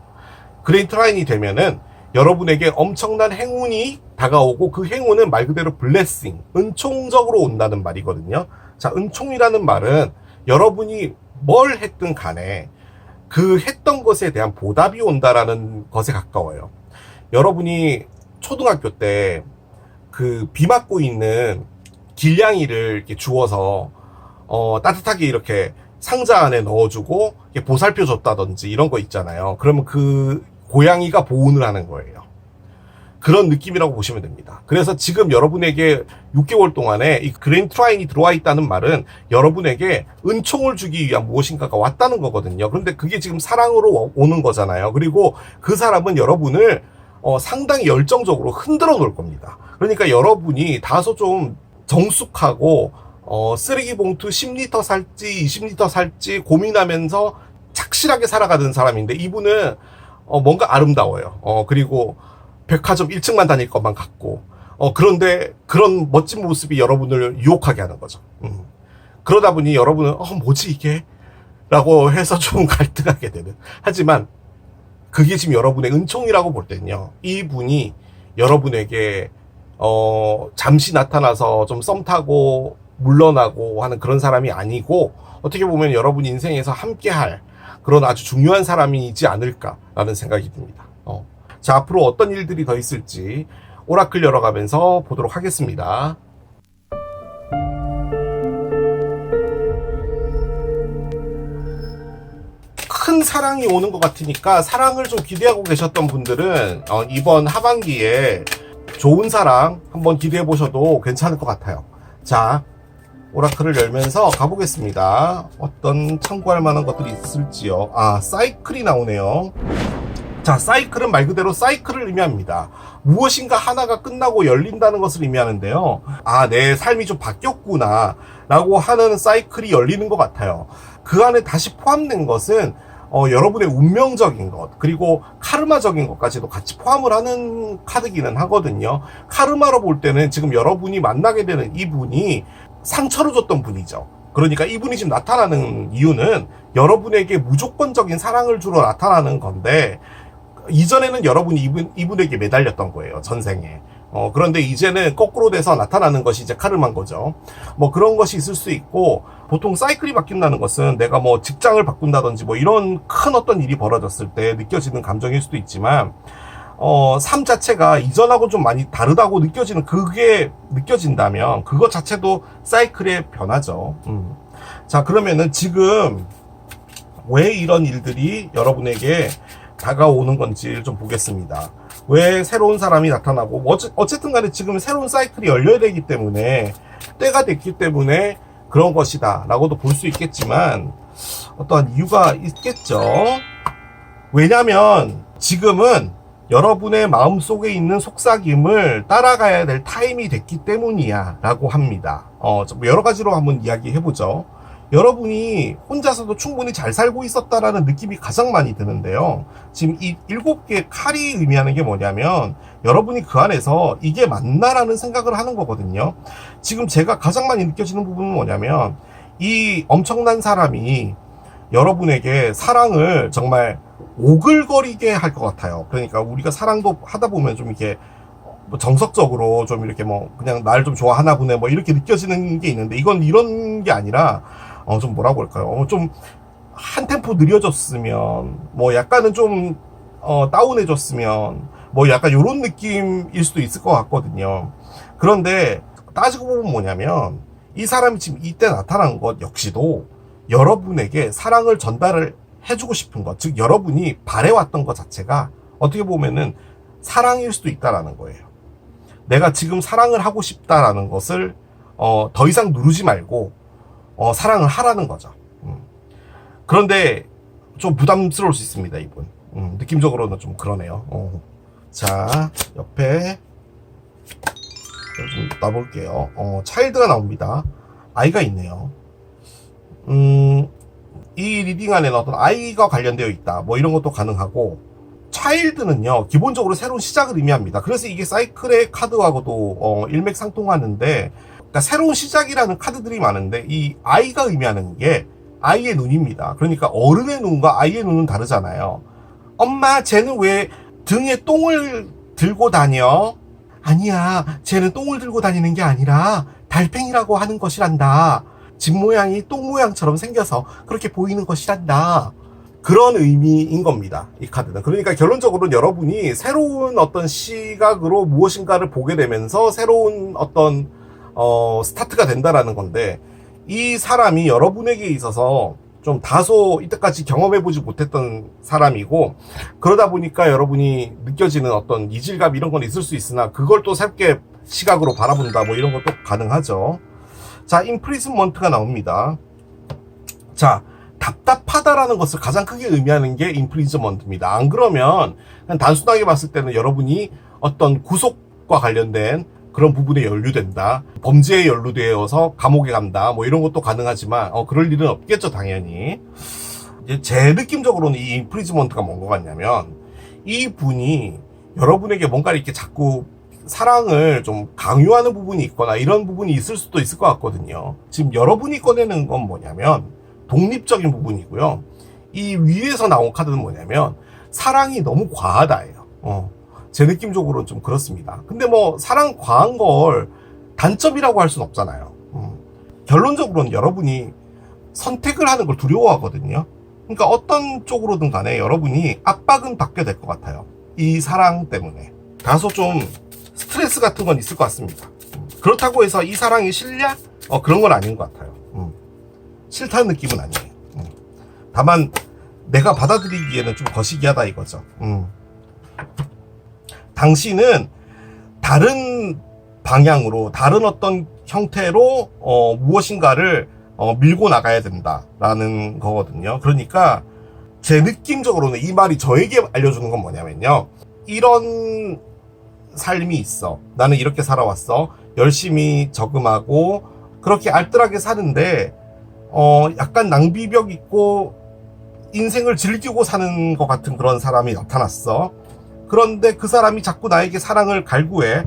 Speaker 1: 그랜드 트라인이 되면은 여러분에게 엄청난 행운이 다가오고 그 행운은 말 그대로 블레싱, 은총적으로 온다는 말이거든요. 자, 은총이라는 말은 여러분이 뭘 했든 간에 그 했던 것에 대한 보답이 온다라는 것에 가까워요. 여러분이 초등학교 때 그 비 맞고 있는 길냥이를 이렇게 주워서 따뜻하게 이렇게 상자 안에 넣어주고 보살펴 줬다든지 이런 거 있잖아요. 그러면 그 고양이가 보온을 하는 거예요. 그런 느낌이라고 보시면 됩니다. 그래서 지금 여러분에게 6개월 동안에 이 그랜드 트라인이 들어와 있다는 말은 여러분에게 은총을 주기 위한 무엇인가가 왔다는 거거든요. 그런데 그게 지금 사랑으로 오는 거잖아요. 그리고 그 사람은 여러분을 상당히 열정적으로 흔들어 놓을 겁니다. 그러니까 여러분이 다소 좀 정숙하고 쓰레기 봉투 10리터 살지 20리터 살지 고민하면서 착실하게 살아가는 사람인데 이분은 뭔가 아름다워요. 그리고 백화점 1층만 다닐 것만 같고 그런데 그런 멋진 모습이 여러분을 유혹하게 하는 거죠. 그러다 보니 여러분은 뭐지 이게? 라고 해서 좀 갈등하게 되는. 하지만 그게 지금 여러분의 은총이라고 볼 때는요. 이분이 여러분에게 잠시 나타나서 좀 썸 타고 물러나고 하는 그런 사람이 아니고 어떻게 보면 여러분 인생에서 함께할 그런 아주 중요한 사람이지 않을까라는 생각이 듭니다. 자, 앞으로 어떤 일들이 더 있을지 오라클 열어가면서 보도록 하겠습니다. 큰 사랑이 오는 것 같으니까 사랑을 좀 기대하고 계셨던 분들은 이번 하반기에 좋은 사랑 한번 기대해 보셔도 괜찮을 것 같아요. 자, 오라클을 열면서 가보겠습니다. 어떤 참고할 만한 것들이 있을지요. 사이클이 나오네요. 자, 사이클은 말 그대로 사이클을 의미합니다. 무엇인가 하나가 끝나고 열린다는 것을 의미하는데요. 내 삶이 좀 바뀌었구나 라고 하는 사이클이 열리는 것 같아요. 그 안에 다시 포함된 것은 여러분의 운명적인 것 그리고 카르마적인 것까지도 같이 포함을 하는 카드기는 하거든요. 카르마로 볼 때는 지금 여러분이 만나게 되는 이분이 상처를 줬던 분이죠. 그러니까 이분이 지금 나타나는 이유는 여러분에게 무조건적인 사랑을 주러 나타나는 건데 이전에는 여러분이 이분에게 매달렸던 거예요. 전생에. 그런데 이제는 거꾸로 돼서 나타나는 것이 이제 카르마인 거죠. 뭐 그런 것이 있을 수 있고, 보통 사이클이 바뀐다는 것은 내가 뭐 직장을 바꾼다든지 뭐 이런 큰 어떤 일이 벌어졌을 때 느껴지는 감정일 수도 있지만, 삶 자체가 이전하고 좀 많이 다르다고 그게 느껴진다면 그것 자체도 사이클의 변화죠. 자, 그러면은 지금 왜 이런 일들이 여러분에게 다가오는 건지 좀 보겠습니다. 왜 새로운 사람이 나타나고 어쨌든 간에 지금 새로운 사이클이 열려야 되기 때문에 때가 됐기 때문에 그런 것이다 라고도 볼 수 있겠지만 어떠한 이유가 있겠죠. 왜냐면 지금은 여러분의 마음속에 있는 속삭임을 따라가야 될 타임이 됐기 때문이야 라고 합니다. 여러 가지로 한번 이야기해보죠. 여러분이 혼자서도 충분히 잘 살고 있었다라는 느낌이 가장 많이 드는데요. 지금 이 7개의 칼이 의미하는 게 뭐냐면 여러분이 그 안에서 이게 맞나라는 생각을 하는 거거든요. 지금 제가 가장 많이 느껴지는 부분은 뭐냐면 이 엄청난 사람이 여러분에게 사랑을 정말 오글거리게 할 것 같아요. 그러니까 우리가 사랑도 하다 보면 좀 이렇게 뭐 정석적으로 좀 이렇게 뭐 그냥 날 좀 좋아하나 보네 뭐 이렇게 느껴지는 게 있는데 이건 이런 게 아니라 좀 뭐라고 할까요? 좀 한 템포 느려졌으면 뭐 약간은 좀 다운해졌으면 뭐 약간 요런 느낌일 수도 있을 것 같거든요. 그런데 따지고 보면 뭐냐면 이 사람이 지금 이때 나타난 것 역시도 여러분에게 사랑을 전달을 해주고 싶은 것, 즉 여러분이 바래왔던 것 자체가 어떻게 보면은 사랑일 수도 있다라는 거예요. 내가 지금 사랑을 하고 싶다라는 것을 더 이상 누르지 말고 사랑을 하라는 거죠. 그런데 좀 부담스러울 수 있습니다, 이분. 느낌적으로는 좀 그러네요. 자, 옆에 좀 놔볼게요. 차일드가 나옵니다. 아이가 있네요. 이 리딩 안에는 어떤 아이가 관련되어 있다. 뭐 이런 것도 가능하고, 차일드는요, 기본적으로 새로운 시작을 의미합니다. 그래서 이게 사이클의 카드하고도 일맥상통하는데, 그러니까 새로운 시작이라는 카드들이 많은데, 이 아이가 의미하는 게 아이의 눈입니다. 그러니까 어른의 눈과 아이의 눈은 다르잖아요. 엄마, 쟤는 왜 등에 똥을 들고 다녀? 아니야, 쟤는 똥을 들고 다니는 게 아니라 달팽이라고 하는 것이란다. 집 모양이 똥 모양처럼 생겨서 그렇게 보이는 것이란다. 그런 의미인 겁니다, 이 카드는. 그러니까 결론적으로는 여러분이 새로운 어떤 시각으로 무엇인가를 보게 되면서 새로운 어떤 스타트가 된다라는 건데, 이 사람이 여러분에게 있어서 좀 다소 이때까지 경험해보지 못했던 사람이고, 그러다 보니까 여러분이 느껴지는 어떤 이질감 이런 건 있을 수 있으나 그걸 또 새롭게 시각으로 바라본다, 뭐 이런 것도 가능하죠. 자, 임프리즌먼트가 나옵니다. 자, 답답하다라는 것을 가장 크게 의미하는 게 임프리즈먼트입니다. 안 그러면 그냥 단순하게 봤을 때는 여러분이 어떤 구속과 관련된 그런 부분에 연루된다, 범죄에 연루되어서 감옥에 간다, 뭐 이런 것도 가능하지만 그럴 일은 없겠죠, 당연히. 이제 제 느낌적으로는 이 임프리즈먼트가 뭔 것 같냐면, 이 분이 여러분에게 뭔가 이렇게 자꾸 사랑을 좀 강요하는 부분이 있거나 이런 부분이 있을 수도 있을 것 같거든요. 지금 여러분이 꺼내는 건 뭐냐면 독립적인 부분이고요. 이 위에서 나온 카드는 뭐냐면 사랑이 너무 과하다예요. 제 느낌적으로는 좀 그렇습니다. 근데 뭐 사랑 과한 걸 단점이라고 할 수는 없잖아요. 결론적으로는 여러분이 선택을 하는 걸 두려워하거든요. 그러니까 어떤 쪽으로든 간에 여러분이 압박은 받게 될 것 같아요. 이 사랑 때문에. 다소 좀 스트레스 같은 건 있을 것 같습니다. 그렇다고 해서 이 사랑이 싫냐? 그런 건 아닌 것 같아요. 싫다는 느낌은 아니에요. 다만 내가 받아들이기에는 좀 거시기하다 이거죠. 당신은 다른 방향으로, 다른 어떤 형태로 무엇인가를 밀고 나가야 된다라는 거거든요. 그러니까 제 느낌적으로는 이 말이 저에게 알려주는 건 뭐냐면요, 이런 삶이 있어. 나는 이렇게 살아왔어. 열심히 저금하고 그렇게 알뜰하게 사는데 약간 낭비벽 있고 인생을 즐기고 사는 것 같은 그런 사람이 나타났어. 그런데 그 사람이 자꾸 나에게 사랑을 갈구해.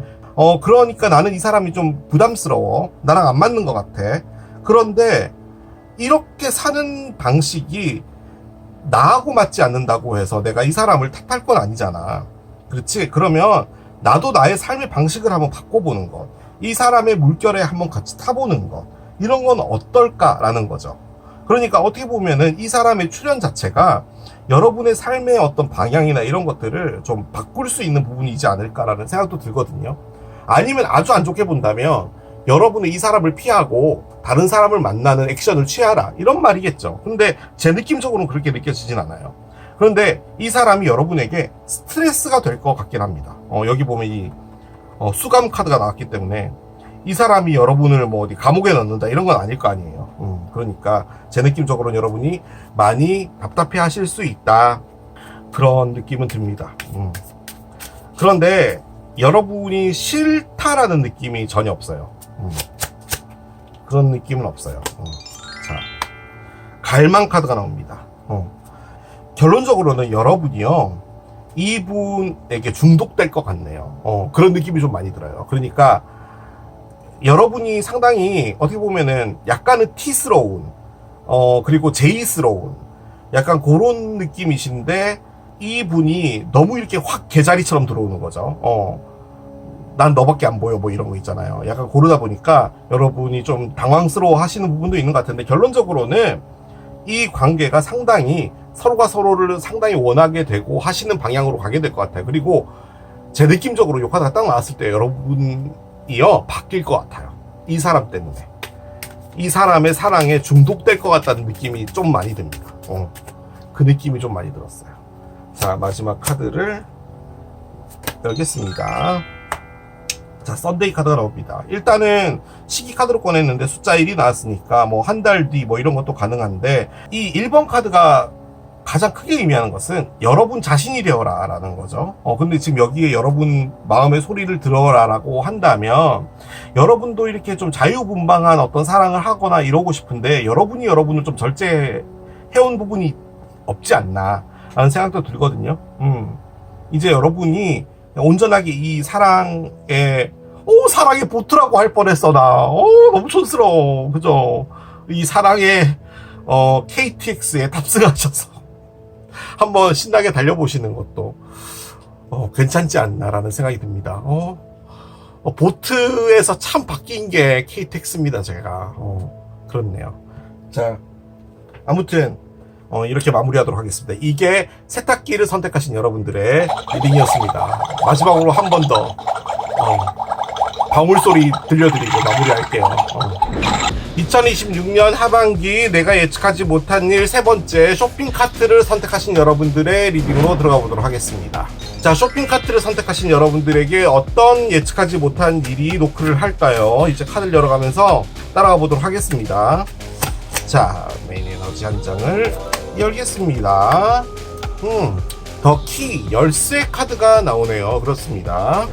Speaker 1: 그러니까 나는 이 사람이 좀 부담스러워. 나랑 안 맞는 것 같아. 그런데 이렇게 사는 방식이 나하고 맞지 않는다고 해서 내가 이 사람을 탓할 건 아니잖아. 그렇지? 그러면 나도 나의 삶의 방식을 한번 바꿔보는 것, 이 사람의 물결에 한번 같이 타보는 것, 이런 건 어떨까라는 거죠. 그러니까 어떻게 보면은 이 사람의 출연 자체가 여러분의 삶의 어떤 방향이나 이런 것들을 좀 바꿀 수 있는 부분이지 않을까라는 생각도 들거든요. 아니면 아주 안 좋게 본다면 여러분은 이 사람을 피하고 다른 사람을 만나는 액션을 취하라, 이런 말이겠죠. 근데 제 느낌적으로는 그렇게 느껴지진 않아요. 그런데 이 사람이 여러분에게 스트레스가 될 것 같긴 합니다. 여기 보면 이 수감 카드가 나왔기 때문에 이 사람이 여러분을 뭐 어디 감옥에 넣는다 이런 건 아닐 거 아니에요. 그러니까 제 느낌적으로는 여러분이 많이 답답해 하실 수 있다, 그런 느낌은 듭니다. 그런데 여러분이 싫다라는 느낌이 전혀 없어요. 그런 느낌은 없어요. 자, 갈망 카드가 나옵니다. 결론적으로는 여러분이요, 이분에게 중독될 것 같네요. 그런 느낌이 좀 많이 들어요. 그러니까 여러분이 상당히 어떻게 보면은 약간은 T스러운, 그리고 J스러운 약간 그런 느낌이신데, 이분이 너무 이렇게 확 개자리처럼 들어오는 거죠. 난 너밖에 안 보여, 뭐 이런 거 있잖아요. 약간 고르다 보니까 여러분이 좀 당황스러워 하시는 부분도 있는 것 같은데, 결론적으로는 이 관계가 상당히 서로가 서로를 상당히 원하게 되고 하시는 방향으로 가게 될 것 같아요. 그리고 제 느낌적으로 요 카드가 딱 나왔을 때 여러분이요, 바뀔 것 같아요. 이 사람 때문에. 이 사람의 사랑에 중독될 것 같다는 느낌이 좀 많이 듭니다. 그 느낌이 좀 많이 들었어요. 자, 마지막 카드를 열겠습니다. 자, 썬데이 카드가 나옵니다. 일단은 시기 카드로 꺼냈는데 숫자 1이 나왔으니까 뭐 한 달 뒤 뭐 이런 것도 가능한데, 이 1번 카드가 가장 크게 의미하는 것은 여러분 자신이 되어라 라는 거죠. 근데 지금 여기에 여러분 마음의 소리를 들어라 라고 한다면 여러분도 이렇게 좀 자유분방한 어떤 사랑을 하거나 이러고 싶은데 여러분이 여러분을 좀 절제해온 부분이 없지 않나 라는 생각도 들거든요. 이제 여러분이 온전하게 이 사랑에 사랑의 보트라고 할 뻔했어 나. 너무 촌스러워. 그죠? 이 사랑의 KTX에 탑승하셔서 한번 신나게 달려보시는 것도 괜찮지 않나라는 생각이 듭니다. 보트에서 참 바뀐 게 KTX입니다. 제가 그렇네요. 자, 아무튼 이렇게 마무리하도록 하겠습니다. 이게 세탁기를 선택하신 여러분들의 리딩이었습니다. 마지막으로 한 번 더 방울소리 들려드리고 마무리할게요. 2026년 하반기 내가 예측하지 못한 일 세 번째 쇼핑카트를 선택하신 여러분들의 리딩으로 들어가 보도록 하겠습니다. 자, 쇼핑카트를 선택하신 여러분들에게 어떤 예측하지 못한 일이 노크를 할까요? 이제 카드를 열어가면서 따라가 보도록 하겠습니다. 자, 메인 에너지 한 장을 열겠습니다. 더 키, 열쇠 카드가 나오네요. 그렇습니다.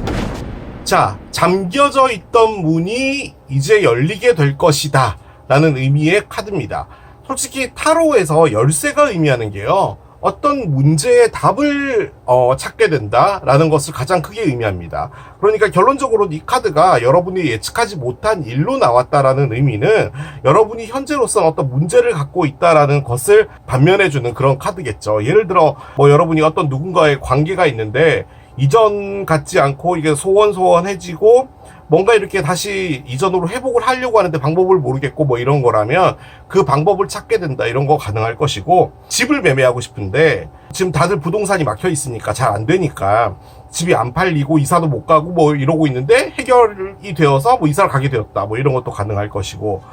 Speaker 1: 자, 잠겨져 있던 문이 이제 열리게 될 것이다 라는 의미의 카드입니다. 솔직히 타로에서 열쇠가 의미하는 게요, 어떤 문제의 답을 찾게 된다 라는 것을 가장 크게 의미합니다. 그러니까 결론적으로 이 카드가 여러분이 예측하지 못한 일로 나왔다라는 의미는 여러분이 현재로서는 어떤 문제를 갖고 있다라는 것을 반면해주는 그런 카드겠죠. 예를 들어 여러분이 어떤 누군가의 관계가 있는데 이전 같지 않고 이게 소원소원해지고 뭔가 이렇게 다시 이전으로 회복을 하려고 하는데 방법을 모르겠고 이런 거라면 그 방법을 찾게 된다, 이런 거 가능할 것이고, 집을 매매하고 싶은데 지금 다들 부동산이 막혀 있으니까 잘 안 되니까 집이 안 팔리고 이사도 못 가고 이러고 있는데 해결이 되어서 이사를 가게 되었다, 이런 것도 가능할 것이고,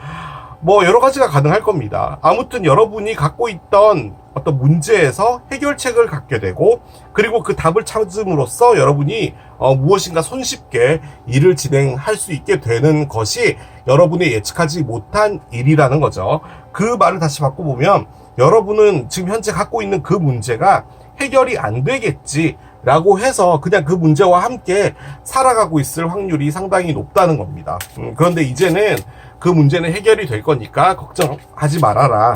Speaker 1: 여러 가지가 가능할 겁니다. 아무튼 여러분이 갖고 있던 어떤 문제에서 해결책을 갖게 되고, 그리고 그 답을 찾음으로써 여러분이 무엇인가 손쉽게 일을 진행할 수 있게 되는 것이 여러분이 예측하지 못한 일이라는 거죠. 그 말을 다시 바꿔보면 여러분은 지금 현재 갖고 있는 그 문제가 해결이 안 되겠지 라고 해서 그냥 그 문제와 함께 살아가고 있을 확률이 상당히 높다는 겁니다. 그런데 이제는 그 문제는 해결이 될 거니까 걱정하지 말아라,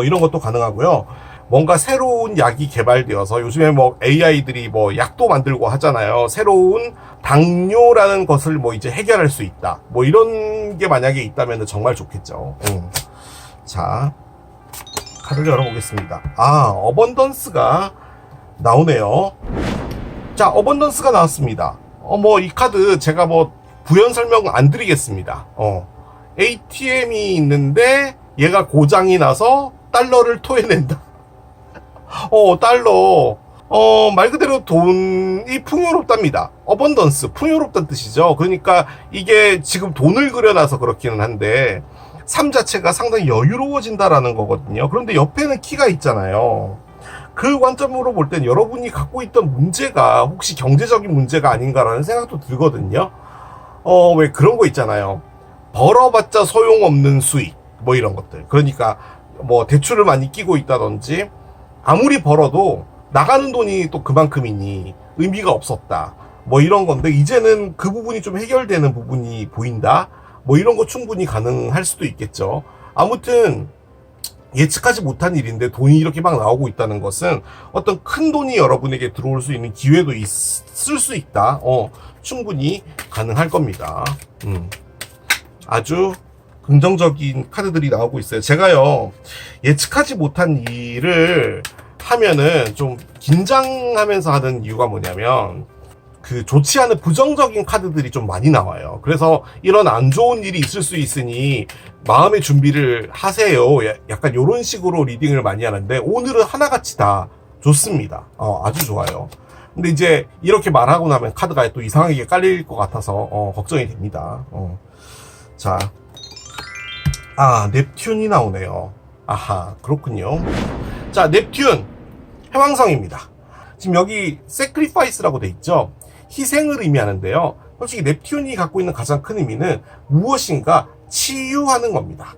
Speaker 1: 이런 것도 가능하고요. 뭔가 새로운 약이 개발되어서 요즘에 AI들이 약도 만들고 하잖아요. 새로운 당뇨라는 것을 이제 해결할 수 있다, 이런 게 만약에 있다면 정말 좋겠죠. 자, 카드를 열어보겠습니다. 어번던스가 나오네요. 자, 어번던스가 나왔습니다. 이 카드 제가 부연 설명 안 드리겠습니다. ATM이 있는데 얘가 고장이 나서 달러를 토해낸다. 달러. 말 그대로 돈이 풍요롭답니다. 어번던스, 풍요롭다는 뜻이죠. 그러니까 이게 지금 돈을 그려놔서 그렇기는 한데 삶 자체가 상당히 여유로워진다라는 거거든요. 그런데 옆에는 키가 있잖아요. 그 관점으로 볼 땐 여러분이 갖고 있던 문제가 혹시 경제적인 문제가 아닌가라는 생각도 들거든요. 왜 그런 거 있잖아요. 벌어봤자 소용없는 수익, 이런 것들. 그러니까 대출을 많이 끼고 있다든지, 아무리 벌어도 나가는 돈이 또 그만큼이니 의미가 없었다, 이런 건데, 이제는 그 부분이 좀 해결되는 부분이 보인다, 이런 거 충분히 가능할 수도 있겠죠. 아무튼 예측하지 못한 일인데 돈이 이렇게 막 나오고 있다는 것은 어떤 큰 돈이 여러분에게 들어올 수 있는 기회도 있을 수 있다. 충분히 가능할 겁니다. 아주 긍정적인 카드들이 나오고 있어요. 제가요, 예측하지 못한 일을 하면은 좀 긴장하면서 하는 이유가 뭐냐면, 좋지 않은 부정적인 카드들이 좀 많이 나와요. 그래서 이런 안 좋은 일이 있을 수 있으니 마음의 준비를 하세요, 약간 이런 식으로 리딩을 많이 하는데, 오늘은 하나같이 다 좋습니다. 아주 좋아요. 근데 이제 이렇게 말하고 나면 카드가 또 이상하게 깔릴 것 같아서 걱정이 됩니다. 자, 넵튠이 나오네요. 아하, 그렇군요. 자, 넵튠 해왕성입니다. 지금 여기 sacrifice라고 돼 있죠. 희생을 의미하는데요. 솔직히 넵튠이 갖고 있는 가장 큰 의미는 무엇인가 치유하는 겁니다.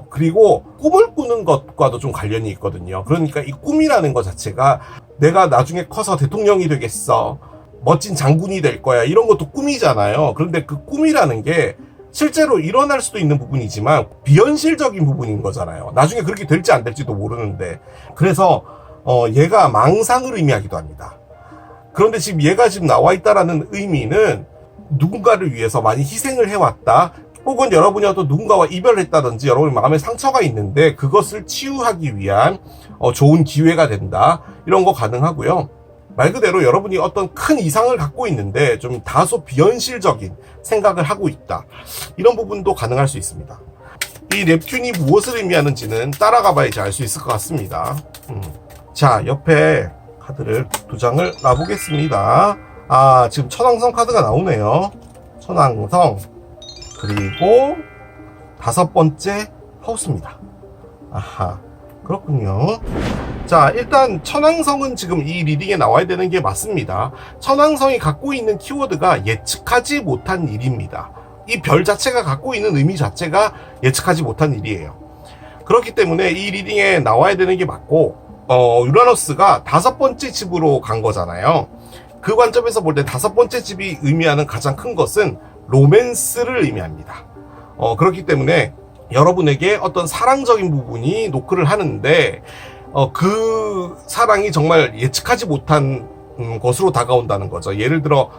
Speaker 1: 그리고 꿈을 꾸는 것과도 좀 관련이 있거든요. 그러니까 이 꿈이라는 것 자체가 내가 나중에 커서 대통령이 되겠어, 멋진 장군이 될 거야, 이런 것도 꿈이잖아요. 그런데 그 꿈이라는 게 실제로 일어날 수도 있는 부분이지만 비현실적인 부분인 거잖아요. 나중에 그렇게 될지 안 될지도 모르는데. 그래서 얘가 망상을 의미하기도 합니다. 그런데 지금 얘가 지금 나와 있다라는 의미는 누군가를 위해서 많이 희생을 해왔다, 혹은 여러분이 어떤 누군가와 이별을 했다든지 여러분의 마음에 상처가 있는데 그것을 치유하기 위한 좋은 기회가 된다, 이런 거 가능하고요. 말 그대로 여러분이 어떤 큰 이상을 갖고 있는데 좀 다소 비현실적인 생각을 하고 있다, 이런 부분도 가능할 수 있습니다. 이 넵튠이 무엇을 의미하는지는 따라가 봐야지 알 수 있을 것 같습니다. 자, 옆에 카드를 2장을 놔보겠습니다. 지금 천왕성 카드가 나오네요. 천왕성, 그리고 5번째 하우스입니다. 아하, 그렇군요. 자, 일단 천왕성은 지금 이 리딩에 나와야 되는 게 맞습니다. 천왕성이 갖고 있는 키워드가 예측하지 못한 일입니다. 이 별 자체가 갖고 있는 의미 자체가 예측하지 못한 일이에요. 그렇기 때문에 이 리딩에 나와야 되는 게 맞고, 유라너스가 5번째 집으로 간 거잖아요. 그 관점에서 볼 때 5번째 집이 의미하는 가장 큰 것은 로맨스를 의미합니다. 그렇기 때문에 여러분에게 어떤 사랑적인 부분이 노크를 하는데, 그 사랑이 정말 예측하지 못한 것으로 다가온다는 거죠. 예를 들어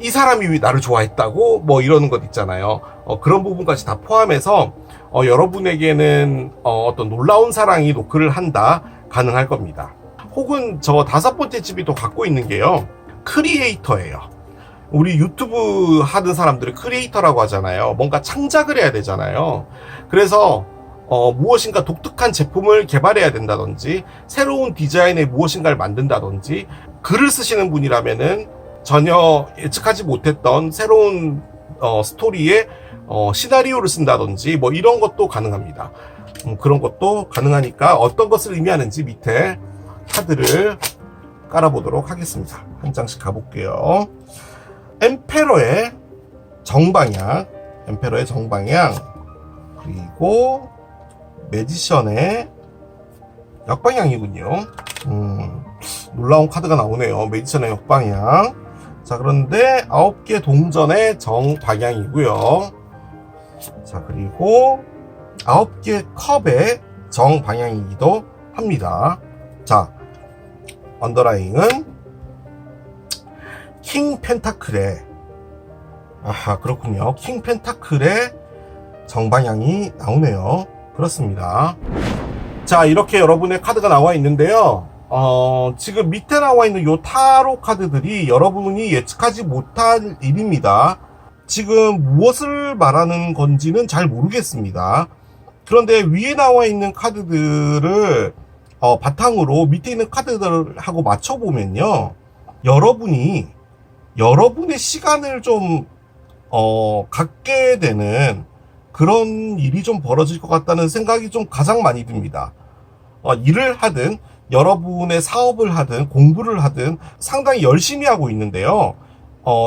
Speaker 1: 이 사람이 나를 좋아했다고 뭐 이러는 것 있잖아요. 그런 부분까지 다 포함해서 여러분에게는 어떤 놀라운 사랑이 노크를 한다, 가능할 겁니다. 혹은 저 5번째 집이 또 갖고 있는 게요, 크리에이터예요. 우리 유튜브 하는 사람들을 크리에이터라고 하잖아요. 뭔가 창작을 해야 되잖아요. 그래서 무엇인가 독특한 제품을 개발해야 된다든지, 새로운 디자인의 무엇인가를 만든다든지, 글을 쓰시는 분이라면은 전혀 예측하지 못했던 새로운 스토리의 시나리오를 쓴다든지 뭐 이런 것도 가능합니다. 그런 것도 가능하니까 어떤 것을 의미하는지 밑에 카드를 깔아보도록 하겠습니다. 한 장씩 가볼게요. 엠페러의 정방향, 그리고 매지션의 역방향이군요. 놀라운 카드가 나오네요. 매지션의 역방향. 자, 그런데 9개 동전의 정방향이고요. 자, 그리고 9개 컵의 정방향이기도 합니다. 자, 언더라잉은 킹 펜타클의, 아하, 그렇군요. 킹 펜타클의 정방향이 나오네요. 그렇습니다. 자, 이렇게 여러분의 카드가 나와 있는데요. 지금 밑에 나와 있는 요 타로 카드들이 여러분이 예측하지 못한 일입니다. 지금 무엇을 말하는 건지는 잘 모르겠습니다. 그런데 위에 나와 있는 카드들을 바탕으로 밑에 있는 카드들하고 맞춰보면요, 여러분의 시간을 좀 갖게 되는 그런 일이 좀 벌어질 것 같다는 생각이 좀 가장 많이 듭니다. 일을 하든 여러분의 사업을 하든 공부를 하든 상당히 열심히 하고 있는데요.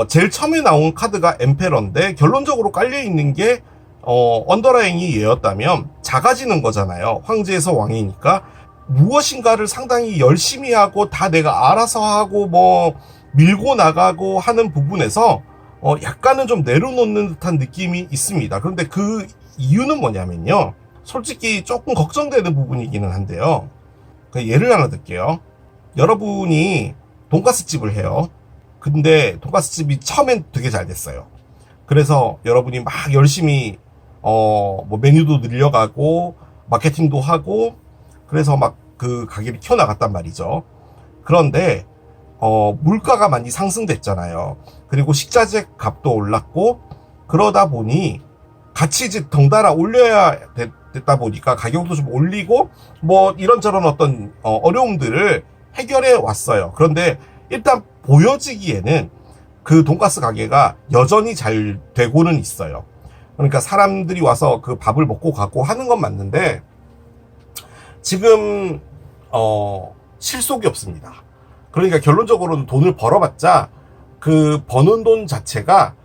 Speaker 1: 제일 처음에 나온 카드가 엠페러인데 결론적으로 깔려있는 게 언더라잉이 얘였다면 작아지는 거잖아요. 황제에서 왕이니까 무엇인가를 상당히 열심히 하고 다 내가 알아서 하고 뭐 밀고 나가고 하는 부분에서 약간은 좀 내려놓는 듯한 느낌이 있습니다. 그런데 그 이유는 뭐냐면요, 솔직히 조금 걱정되는 부분이기는 한데요. 예를 하나 들게요. 여러분이 돈가스 집을 해요. 근데 돈가스 집이 처음엔 되게 잘 됐어요. 그래서 여러분이 막 열심히 뭐 메뉴도 늘려가고 마케팅도 하고 그래서 막 그 가게를 키워나갔단 말이죠. 그런데 물가가 많이 상승됐잖아요. 그리고 식자재 값도 올랐고, 그러다 보니 같이 이제 덩달아 올려야 됐다 보니까 가격도 좀 올리고 뭐 이런저런 어떤 어려움들을 해결해 왔어요. 그런데 일단 보여지기에는 그 돈가스 가게가 여전히 잘 되고는 있어요. 그러니까 사람들이 와서 그 밥을 먹고 가고 하는 건 맞는데 지금 실속이 없습니다. 그러니까 결론적으로는 돈을 벌어봤자 그 버는 돈 자체가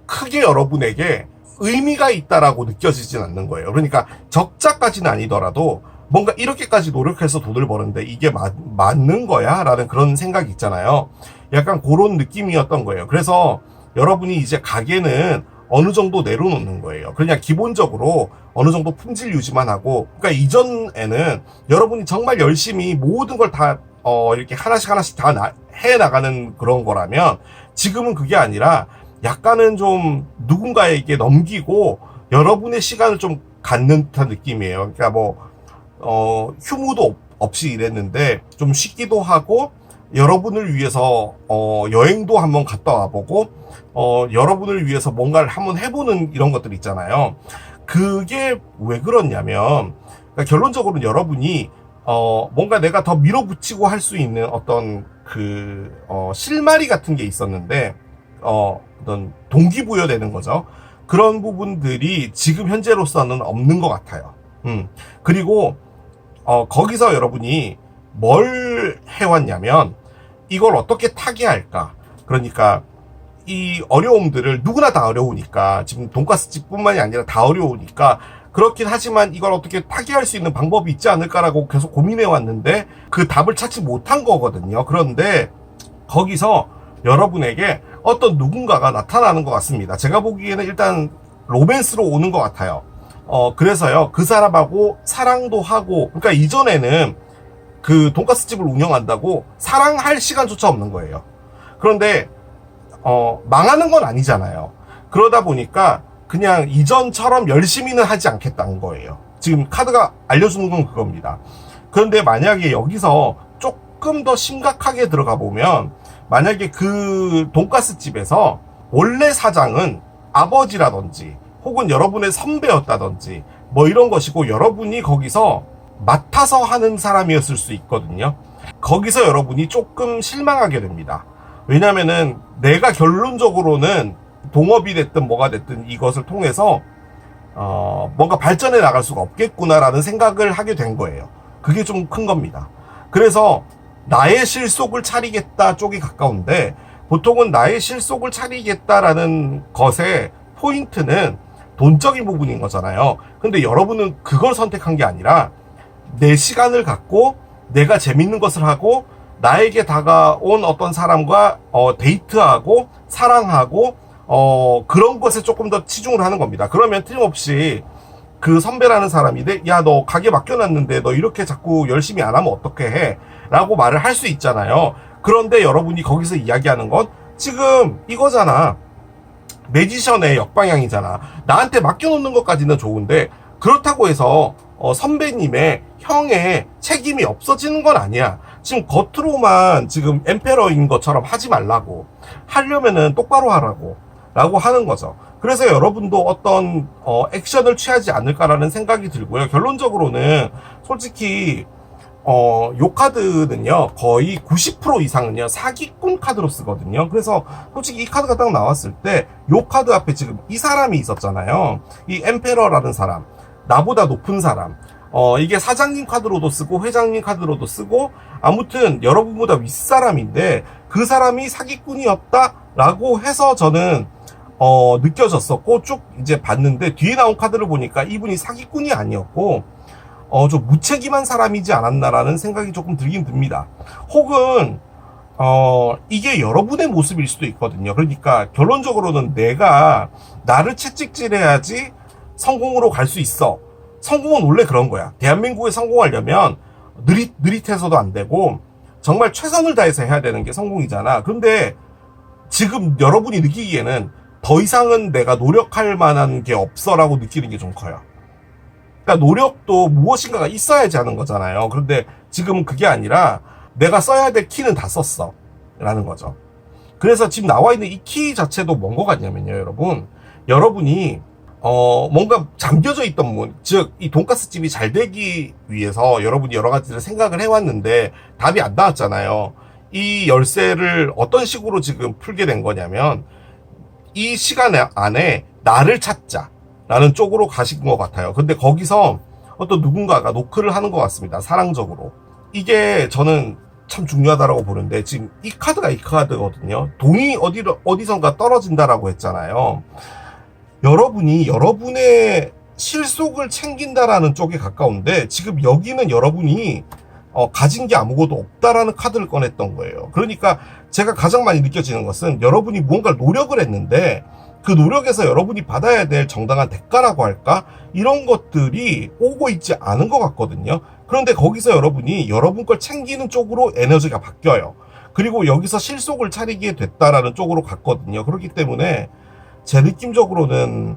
Speaker 1: 크게 여러분에게 의미가 있다라고 느껴지진 않는 거예요. 그러니까 적자까지는 아니더라도 뭔가 이렇게까지 노력해서 돈을 버는데 이게 맞는 거야? 라는 그런 생각이 있잖아요. 약간 그런 느낌이었던 거예요. 그래서 여러분이 이제 가게는 어느 정도 내려놓는 거예요. 그냥 기본적으로 어느 정도 품질 유지만 하고, 그러니까 이전에는 여러분이 정말 열심히 모든 걸 다 이렇게 하나씩 다 해나가는 그런 거라면, 지금은 그게 아니라 약간은 좀 누군가에게 넘기고 여러분의 시간을 좀 갖는 듯한 느낌이에요. 그러니까 휴무도 없이 일했는데 좀 쉬기도 하고, 여러분을 위해서 여행도 한번 갔다 와보고, 여러분을 위해서 뭔가를 한번 해보는 이런 것들 있잖아요. 그게 왜 그렇냐면, 그러니까 결론적으로는 여러분이 뭔가 내가 더 밀어붙이고 할 수 있는 어떤 실마리 같은 게 있었는데, 어떤 동기부여되는 거죠. 그런 부분들이 지금 현재로서는 없는 것 같아요. 그리고 거기서 여러분이 뭘 해왔냐면, 이걸 어떻게 타개할까? 그러니까 이 어려움들을, 누구나 다 어려우니까, 지금 돈가스집 뿐만이 아니라 다 어려우니까, 그렇긴 하지만 이걸 어떻게 타개할 수 있는 방법이 있지 않을까라고 계속 고민해 왔는데 그 답을 찾지 못한 거거든요. 그런데 거기서 여러분에게 어떤 누군가가 나타나는 것 같습니다. 제가 보기에는 일단 로맨스로 오는 것 같아요. 그래서요, 그 사람하고 사랑도 하고, 그러니까 이전에는 그 돈가스 집을 운영한다고 사랑할 시간조차 없는 거예요. 그런데 망하는 건 아니잖아요. 그러다 보니까 그냥 이전처럼 열심히는 하지 않겠다는 거예요. 지금 카드가 알려주는 건 그겁니다. 그런데 만약에 여기서 조금 더 심각하게 들어가 보면, 만약에 그 돈가스 집에서 원래 사장은 아버지라든지 혹은 여러분의 선배였다든지 뭐 이런 것이고, 여러분이 거기서 맡아서 하는 사람이었을 수 있거든요. 거기서 여러분이 조금 실망하게 됩니다. 왜냐면은 내가 결론적으로는 동업이 됐든 뭐가 됐든 이것을 통해서 뭔가 발전해 나갈 수가 없겠구나라는 생각을 하게 된 거예요. 그게 좀 큰 겁니다. 그래서 나의 실속을 차리겠다 쪽이 가까운데, 보통은 나의 실속을 차리겠다라는 것의 포인트는 돈적인 부분인 거잖아요. 근데 여러분은 그걸 선택한 게 아니라 내 시간을 갖고 내가 재밌는 것을 하고, 나에게 다가온 어떤 사람과 데이트하고 사랑하고 그런 것에 조금 더 치중을 하는 겁니다. 그러면 틀림없이 그 선배라는 사람이 야, 너 가게 맡겨놨는데 너 이렇게 자꾸 열심히 안 하면 어떻게 해? 라고 말을 할 수 있잖아요. 그런데 여러분이 거기서 이야기하는 건 지금 이거잖아. 매지션의 역방향이잖아. 나한테 맡겨놓는 것까지는 좋은데, 그렇다고 해서 선배님의, 형의 책임이 없어지는 건 아니야. 지금 겉으로만 지금 엠페러인 것처럼 하지 말라고, 하려면은 똑바로 하라고 라고 하는 거죠. 그래서 여러분도 어떤 액션을 취하지 않을까라는 생각이 들고요. 결론적으로는 솔직히 요 카드는요, 거의 90% 이상은요, 사기꾼 카드로 쓰거든요. 그래서 솔직히 이 카드가 딱 나왔을 때, 요 카드 앞에 지금 이 사람이 있었잖아요. 이 엠페러라는 사람, 나보다 높은 사람, 이게 사장님 카드로도 쓰고, 회장님 카드로도 쓰고, 아무튼 여러분보다 윗사람인데, 그 사람이 사기꾼이었다라고 해서 저는, 느껴졌었고, 쭉 이제 봤는데, 뒤에 나온 카드를 보니까 이분이 사기꾼이 아니었고, 좀 무책임한 사람이지 않았나라는 생각이 조금 들긴 듭니다. 혹은 이게 여러분의 모습일 수도 있거든요. 그러니까 결론적으로는 내가 나를 채찍질해야지 성공으로 갈 수 있어. 성공은 원래 그런 거야. 대한민국에 성공하려면 느릿해서도 안 되고 정말 최선을 다해서 해야 되는 게 성공이잖아. 그런데 지금 여러분이 느끼기에는 더 이상은 내가 노력할 만한 게 없어라고 느끼는 게 좀 커요. 그러니까 노력도 무엇인가가 있어야지 하는 거잖아요. 그런데 지금은 그게 아니라 내가 써야 될 키는 다 썼어 라는 거죠. 그래서 지금 나와 있는 이 키 자체도 뭔 것 같냐면요, 여러분이 뭔가 잠겨져 있던 문, 즉 이 돈가스 집이 잘 되기 위해서 여러분이 여러 가지를 생각을 해왔는데 답이 안 나왔잖아요. 이 열쇠를 어떤 식으로 지금 풀게 된 거냐면, 이 시간 안에 나를 찾자 라는 쪽으로 가신 것 같아요. 근데 거기서 어떤 누군가가 노크를 하는 것 같습니다. 사랑적으로. 이게 저는 참 중요하다라고 보는데, 지금 이 카드가 이 카드거든요. 돈이 어디선가 떨어진다라고 했잖아요. 여러분이 여러분의 실속을 챙긴다라는 쪽에 가까운데, 지금 여기는 여러분이 가진 게 아무것도 없다라는 카드를 꺼냈던 거예요. 그러니까 제가 가장 많이 느껴지는 것은 여러분이 무언가를 노력을 했는데 그 노력에서 여러분이 받아야 될 정당한 대가라고 할까? 이런 것들이 오고 있지 않은 것 같거든요. 그런데 거기서 여러분이 여러분 걸 챙기는 쪽으로 에너지가 바뀌어요. 그리고 여기서 실속을 차리게 됐다라는 쪽으로 갔거든요. 그렇기 때문에 제 느낌적으로는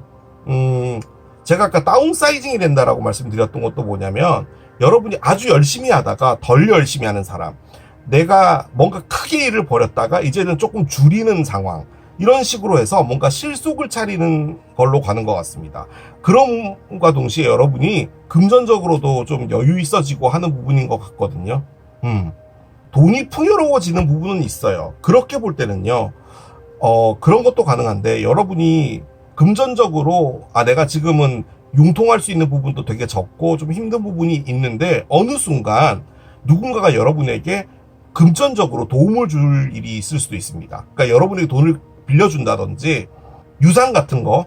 Speaker 1: 제가 아까 다운사이징이 된다라고 말씀드렸던 것도 뭐냐면, 여러분이 아주 열심히 하다가 덜 열심히 하는 사람, 내가 뭔가 크게 일을 벌였다가 이제는 조금 줄이는 상황, 이런 식으로 해서 뭔가 실속을 차리는 걸로 가는 것 같습니다. 그럼과 동시에 여러분이 금전적으로도 좀 여유 있어지고 하는 부분인 것 같거든요. 돈이 풍요로워지는 부분은 있어요. 그렇게 볼 때는요, 그런 것도 가능한데, 여러분이 금전적으로 내가 지금은 융통할 수 있는 부분도 되게 적고 좀 힘든 부분이 있는데, 어느 순간 누군가가 여러분에게 금전적으로 도움을 줄 일이 있을 수도 있습니다. 그러니까 여러분에게 돈을 빌려준다든지, 유산 같은 거,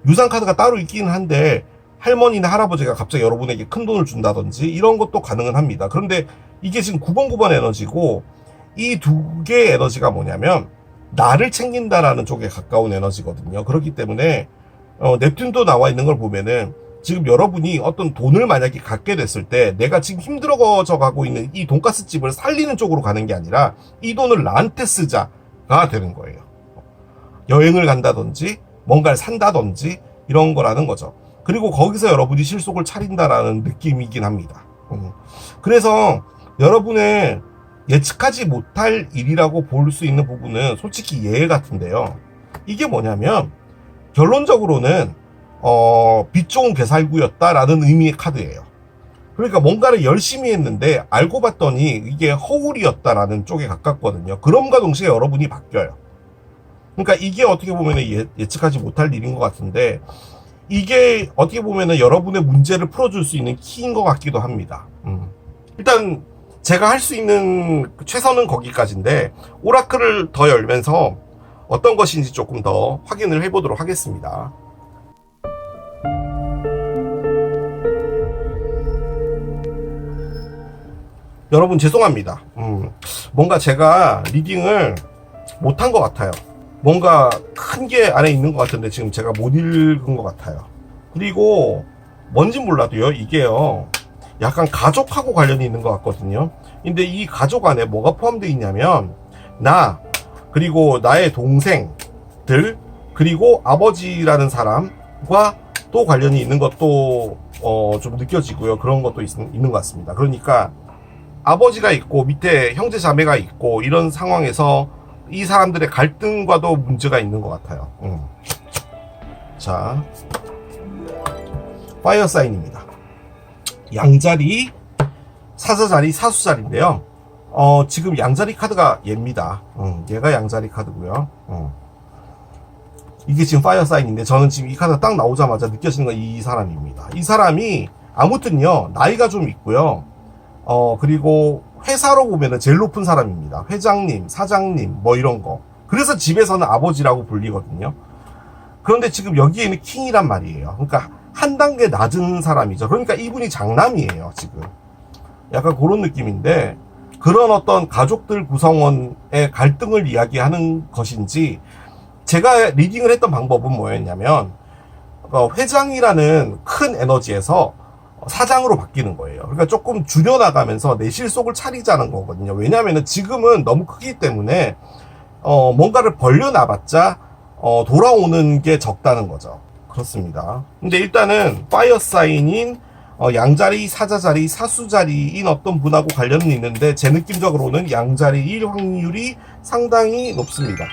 Speaker 1: 유산 카드가 따로 있긴 한데 할머니나 할아버지가 갑자기 여러분에게 큰 돈을 준다든지 이런 것도 가능은 합니다. 그런데 이게 지금 9번 에너지고, 이 두 개의 에너지가 뭐냐면 나를 챙긴다라는 쪽에 가까운 에너지거든요. 그렇기 때문에 넵튠도 나와 있는 걸 보면은, 지금 여러분이 어떤 돈을 만약에 갖게 됐을 때 내가 지금 힘들어져 가고 있는 이 돈가스 집을 살리는 쪽으로 가는 게 아니라 이 돈을 나한테 쓰자가 되는 거예요. 여행을 간다든지 뭔가를 산다든지 이런 거라는 거죠. 그리고 거기서 여러분이 실속을 차린다라는 느낌이긴 합니다. 그래서 여러분의 예측하지 못할 일이라고 볼 수 있는 부분은 솔직히 예외 같은데요. 이게 뭐냐면, 결론적으로는 빛 좋은 개살구였다라는 의미의 카드예요. 그러니까 뭔가를 열심히 했는데 알고 봤더니 이게 허울이었다라는 쪽에 가깝거든요. 그럼과 동시에 여러분이 바뀌어요. 그러니까 이게 어떻게 보면 예측하지 못할 일인 것 같은데, 이게 어떻게 보면 여러분의 문제를 풀어줄 수 있는 키인 것 같기도 합니다. 일단 제가 할 수 있는 최선은 거기까지인데, 오라클을 더 열면서 어떤 것인지 조금 더 확인을 해보도록 하겠습니다. 여러분 죄송합니다. 뭔가 제가 리딩을 못한 것 같아요. 뭔가 큰 게 안에 있는 것 같은데 지금 제가 못 읽은 것 같아요. 그리고 뭔지 몰라도요, 이게요 약간 가족하고 관련이 있는 것 같거든요. 근데 이 가족 안에 뭐가 포함되어 있냐면, 나, 그리고 나의 동생들, 그리고 아버지라는 사람과 또 관련이 있는 것도 좀 느껴지고요. 그런 것도 있는 것 같습니다. 그러니까 아버지가 있고 밑에 형제 자매가 있고 이런 상황에서 이 사람들의 갈등과도 문제가 있는 것 같아요. 자, 파이어 사인입니다. 양자리, 사자자리, 사수자리인데요. 지금 양자리 카드가 얘입니다. 얘가 양자리 카드고요. 이게 지금 파이어 사인인데, 저는 지금 이 카드가 딱 나오자마자 느껴지는 건 이 사람입니다. 이 사람이 아무튼요 나이가 좀 있고요. 그리고 회사로 보면은 제일 높은 사람입니다. 회장님, 사장님, 뭐 이런 거. 그래서 집에서는 아버지라고 불리거든요. 그런데 지금 여기에 있는 킹이란 말이에요. 그러니까 한 단계 낮은 사람이죠. 그러니까 이분이 장남이에요, 지금. 약간 그런 느낌인데, 그런 어떤 가족들 구성원의 갈등을 이야기하는 것인지, 제가 리딩을 했던 방법은 뭐였냐면, 회장이라는 큰 에너지에서 사장으로 바뀌는 거예요. 그러니까 조금 줄여나가면서 내 실속을 차리자는 거거든요. 왜냐하면 지금은 너무 크기 때문에 뭔가를 벌려놔봤자 돌아오는 게 적다는 거죠. 그렇습니다. 근데 일단은 파이어 사인인 양자리, 사자자리, 사수자리인 어떤 분하고 관련은 있는데, 제 느낌적으로는 양자리일 확률이 상당히 높습니다.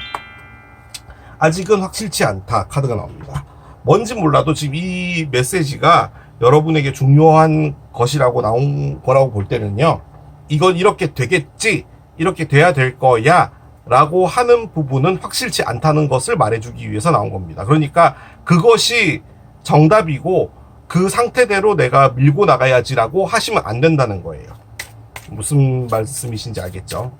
Speaker 1: 아직은 확실치 않다 카드가 나옵니다. 뭔지 몰라도 지금 이 메시지가 여러분에게 중요한 것이라고 나온 거라고 볼 때는요, 이건 이렇게 되겠지, 이렇게 돼야 될 거야 라고 하는 부분은 확실치 않다는 것을 말해주기 위해서 나온 겁니다. 그러니까 그것이 정답이고 그 상태대로 내가 밀고 나가야지라고 하시면 안 된다는 거예요. 무슨 말씀이신지 알겠죠?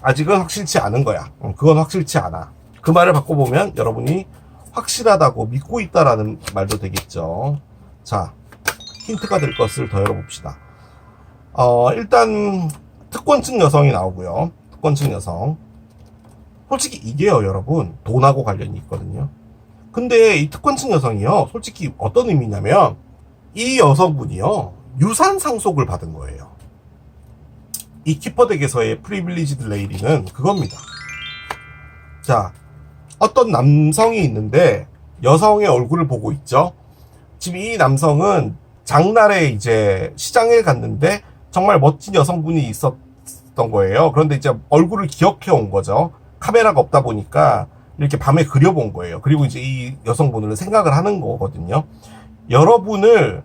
Speaker 1: 아직은 확실치 않은 거야. 그건 확실치 않아. 그 말을 바꿔보면 여러분이 확실하다고 믿고 있다라는 말도 되겠죠. 자, 힌트가 될 것을 더 열어봅시다. 일단 특권층 여성이 나오고요. 특권층 여성. 솔직히 이게요, 여러분, 돈하고 관련이 있거든요. 근데 이 특권층 여성이요, 솔직히 어떤 의미냐면 이 여성분이요, 유산 상속을 받은 거예요. 이 키퍼덱에서의 프리빌리지드 레이디는 그겁니다. 자, 어떤 남성이 있는데 여성의 얼굴을 보고 있죠. 지금 이 남성은 장날에 이제 시장에 갔는데 정말 멋진 여성분이 있었던 거예요. 그런데 이제 얼굴을 기억해 온 거죠. 카메라가 없다 보니까 이렇게 밤에 그려본 거예요. 그리고 이제 이 여성분을 생각을 하는 거거든요. 여러분을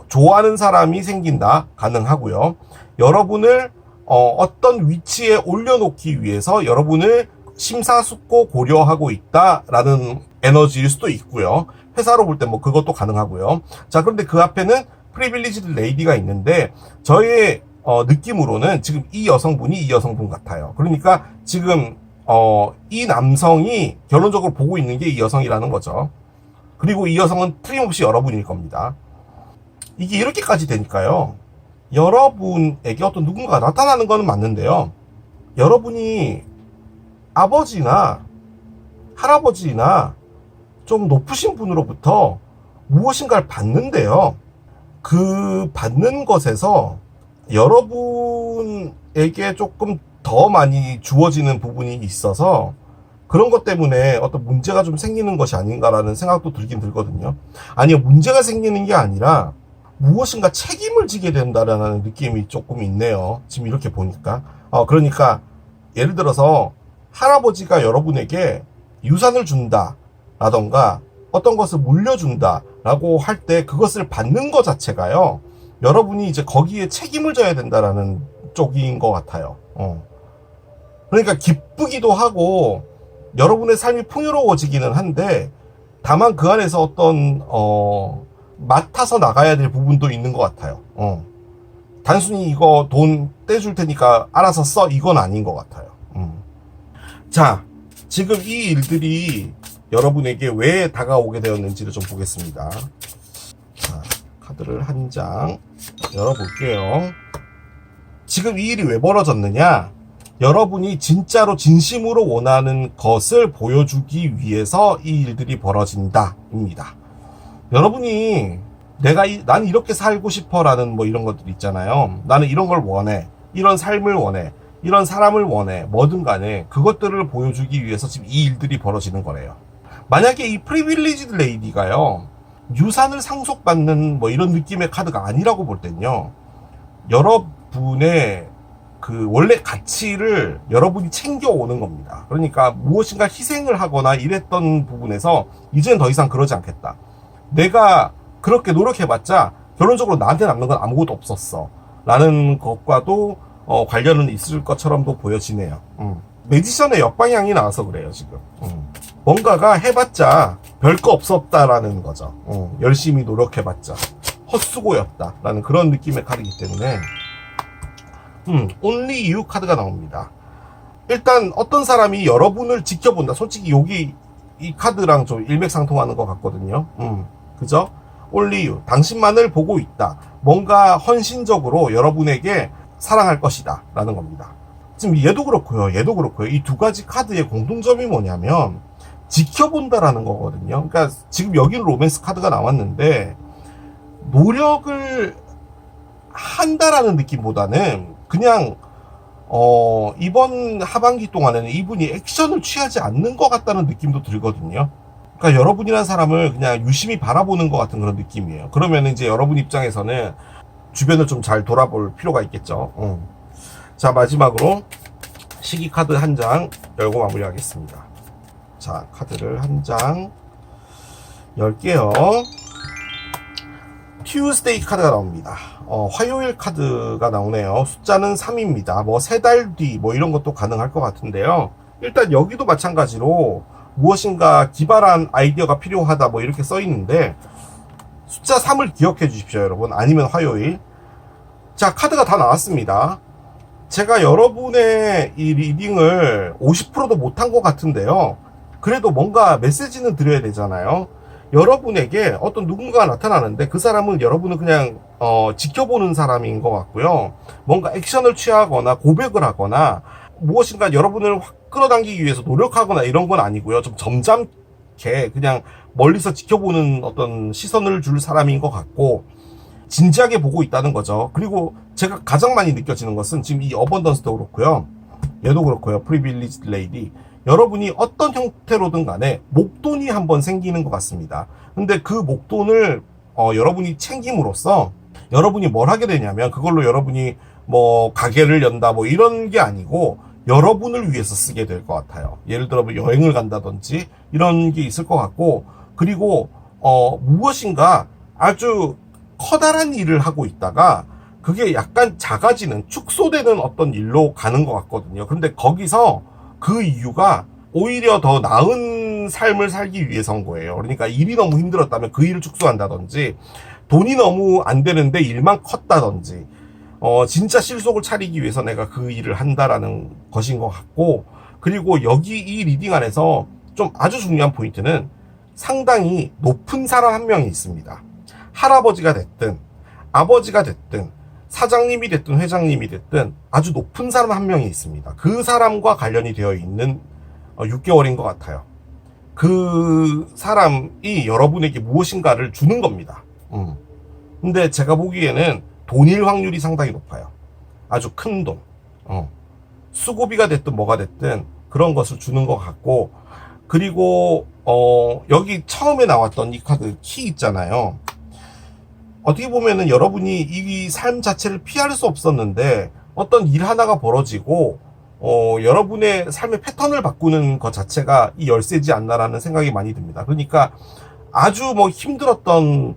Speaker 1: 좋아하는 사람이 생긴다, 가능하고요. 여러분을 어떤 위치에 올려놓기 위해서 여러분을 심사숙고 고려하고 있다라는 에너지일 수도 있고요. 회사로 볼 때 뭐 그것도 가능하고요. 자, 그런데 그 앞에는 프리빌리지드 레이디가 있는데 저의 느낌으로는 지금 이 여성분이 이 여성분 같아요. 그러니까 지금 이 남성이 결론적으로 보고 있는 게 이 여성이라는 거죠. 그리고 이 여성은 틀림없이 여러분일 겁니다. 이게 이렇게까지 되니까요, 여러분에게 어떤 누군가가 나타나는 것은 맞는데요, 여러분이 아버지나 할아버지나 좀 높으신 분으로부터 무엇인가를 받는데요, 그 받는 것에서 여러분에게 조금 더 많이 주어지는 부분이 있어서 그런 것 때문에 어떤 문제가 좀 생기는 것이 아닌가라는 생각도 들긴 들거든요. 아니요, 문제가 생기는 게 아니라 무엇인가 책임을 지게 된다라는 느낌이 조금 있네요. 지금 이렇게 보니까. 그러니까 예를 들어서 할아버지가 여러분에게 유산을 준다 라던가 어떤 것을 물려준다 라고 할 때 그것을 받는 것 자체가요, 여러분이 이제 거기에 책임을 져야 된다라는 쪽인 것 같아요. 그러니까 기쁘기도 하고 여러분의 삶이 풍요로워지기는 한데, 다만 그 안에서 어떤 맡아서 나가야 될 부분도 있는 것 같아요. 단순히 이거 돈 떼줄 테니까 알아서 써, 이건 아닌 것 같아요. 자, 지금 이 일들이 여러분에게 왜 다가오게 되었는지를 좀 보겠습니다. 자, 카드를 한 장 열어볼게요. 지금 이 일이 왜 벌어졌느냐? 여러분이 진짜로 진심으로 원하는 것을 보여주기 위해서 이 일들이 벌어진다 입니다. 여러분이 난 이렇게 살고 싶어 라는 뭐 이런 것들 있잖아요. 나는 이런 걸 원해, 이런 삶을 원해, 이런 사람을 원해, 뭐든 간에 그것들을 보여주기 위해서 지금 이 일들이 벌어지는 거래요. 만약에 이 프리빌리지드 레이디가요, 유산을 상속받는 뭐 이런 느낌의 카드가 아니라고 볼 땐요, 여러분의 그 원래 가치를 여러분이 챙겨오는 겁니다. 그러니까 무엇인가 희생을 하거나 이랬던 부분에서 이제는 더 이상 그러지 않겠다. 내가 그렇게 노력해봤자 결론적으로 나한테 남는 건 아무것도 없었어 라는 것과도 관련은 있을 것처럼도 보여지네요. 매지션의 역방향이 나와서 그래요, 지금. 뭔가가 해봤자 별거 없었다라는 거죠. 열심히 노력해봤자 헛수고였다라는 그런 느낌의 카드이기 때문에 Only You 카드가 나옵니다. 일단 어떤 사람이 여러분을 지켜본다. 솔직히 여기 이 카드랑 좀 일맥상통하는 것 같거든요. 그죠? Only You, 당신만을 보고 있다. 뭔가 헌신적으로 여러분에게 사랑할 것이다 라는 겁니다. 지금 얘도 그렇고요, 얘도 그렇고요. 이 두 가지 카드의 공통점이 뭐냐면 지켜본다라는 거거든요. 그러니까 지금 여기는 로맨스 카드가 나왔는데 노력을 한다라는 느낌보다는 그냥 이번 하반기 동안에는 이분이 액션을 취하지 않는 것 같다는 느낌도 들거든요. 그러니까 여러분이라는 사람을 그냥 유심히 바라보는 것 같은 그런 느낌이에요. 그러면 이제 여러분 입장에서는 주변을 좀 잘 돌아볼 필요가 있겠죠. 자, 마지막으로 시기 카드 한 장 열고 마무리하겠습니다. 자, 카드를 한 장 열게요. Tuesday 카드가 나옵니다. 화요일 카드가 나오네요. 숫자는 3입니다. 뭐 3달 뒤 뭐 이런 것도 가능할 것 같은데요. 일단 여기도 마찬가지로 무엇인가 기발한 아이디어가 필요하다 뭐 이렇게 써 있는데 숫자 3을 기억해 주십시오, 여러분. 아니면 화요일. 자, 카드가 다 나왔습니다. 제가 여러분의 이 리딩을 50%도 못한 것 같은데요. 그래도 뭔가 메시지는 드려야 되잖아요. 여러분에게 어떤 누군가가 나타나는데 그 사람은 여러분은 그냥 지켜보는 사람인 것 같고요. 뭔가 액션을 취하거나 고백을 하거나 무엇인가 여러분을 확 끌어당기기 위해서 노력하거나 이런 건 아니고요. 좀 점잖게 그냥 멀리서 지켜보는 어떤 시선을 줄 사람인 것 같고 진지하게 보고 있다는 거죠. 그리고 제가 가장 많이 느껴지는 것은 지금 이 어번던스도 그렇고요. 얘도 그렇고요. 프리빌리지 레이디. 여러분이 어떤 형태로든 간에 목돈이 한번 생기는 것 같습니다. 근데 그 목돈을 여러분이 챙김으로써 여러분이 뭘 하게 되냐면 그걸로 여러분이 뭐 가게를 연다 뭐 이런 게 아니고 여러분을 위해서 쓰게 될 것 같아요. 예를 들어 뭐 여행을 간다든지 이런 게 있을 것 같고 그리고 무엇인가 아주 커다란 일을 하고 있다가 그게 약간 작아지는 축소되는 어떤 일로 가는 것 같거든요. 그런데 거기서 그 이유가 오히려 더 나은 삶을 살기 위해서인 거예요. 그러니까 일이 너무 힘들었다면 그 일을 축소한다든지 돈이 너무 안 되는데 일만 컸다든지 진짜 실속을 차리기 위해서 내가 그 일을 한다라는 것인 것 같고 그리고 여기 이 리딩 안에서 좀 아주 중요한 포인트는 상당히 높은 사람 한 명이 있습니다. 할아버지가 됐든 아버지가 됐든 사장님이 됐든 회장님이 됐든 아주 높은 사람 한 명이 있습니다. 그 사람과 관련이 되어 있는 6개월인 것 같아요. 그 사람이 여러분에게 무엇인가를 주는 겁니다. 근데 제가 보기에는 돈일 확률이 상당히 높아요. 아주 큰 돈. 수고비가 됐든 뭐가 됐든 그런 것을 주는 것 같고 그리고 여기 처음에 나왔던 이 카드 키 있잖아요. 어떻게 보면은 여러분이 이 삶 자체를 피할 수 없었는데 어떤 일 하나가 벌어지고 여러분의 삶의 패턴을 바꾸는 것 자체가 이 열쇠지 않나라는 생각이 많이 듭니다. 그러니까 아주 뭐 힘들었던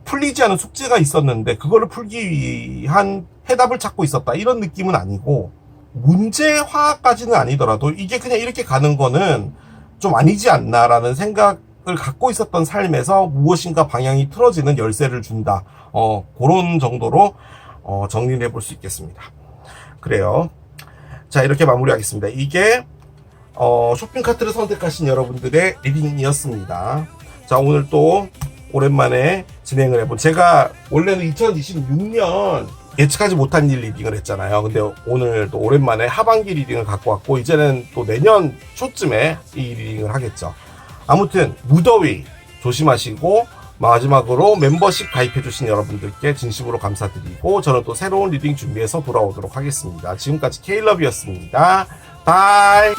Speaker 1: 풀리지 않은 숙제가 있었는데 그거를 풀기 위한 해답을 찾고 있었다 이런 느낌은 아니고 문제화까지는 아니더라도 이게 그냥 이렇게 가는 거는 좀 아니지 않나라는 생각을 갖고 있었던 삶에서 무엇인가 방향이 틀어지는 열쇠를 준다. 그런 정도로 정리를 해볼 수 있겠습니다. 그래요. 자, 이렇게 마무리하겠습니다. 이게 쇼핑카트를 선택하신 여러분들의 리딩이었습니다. 자, 오늘 또 오랜만에 진행을 해본 제가 원래는 2026년 예측하지 못한 일 리딩을 했잖아요. 근데 오늘 또 오랜만에 하반기 리딩을 갖고 왔고 이제는 또 내년 초쯤에 이 리딩을 하겠죠. 아무튼 무더위 조심하시고 마지막으로 멤버십 가입해주신 여러분들께 진심으로 감사드리고 저는 또 새로운 리딩 준비해서 돌아오도록 하겠습니다. 지금까지 K러브였습니다. 바이.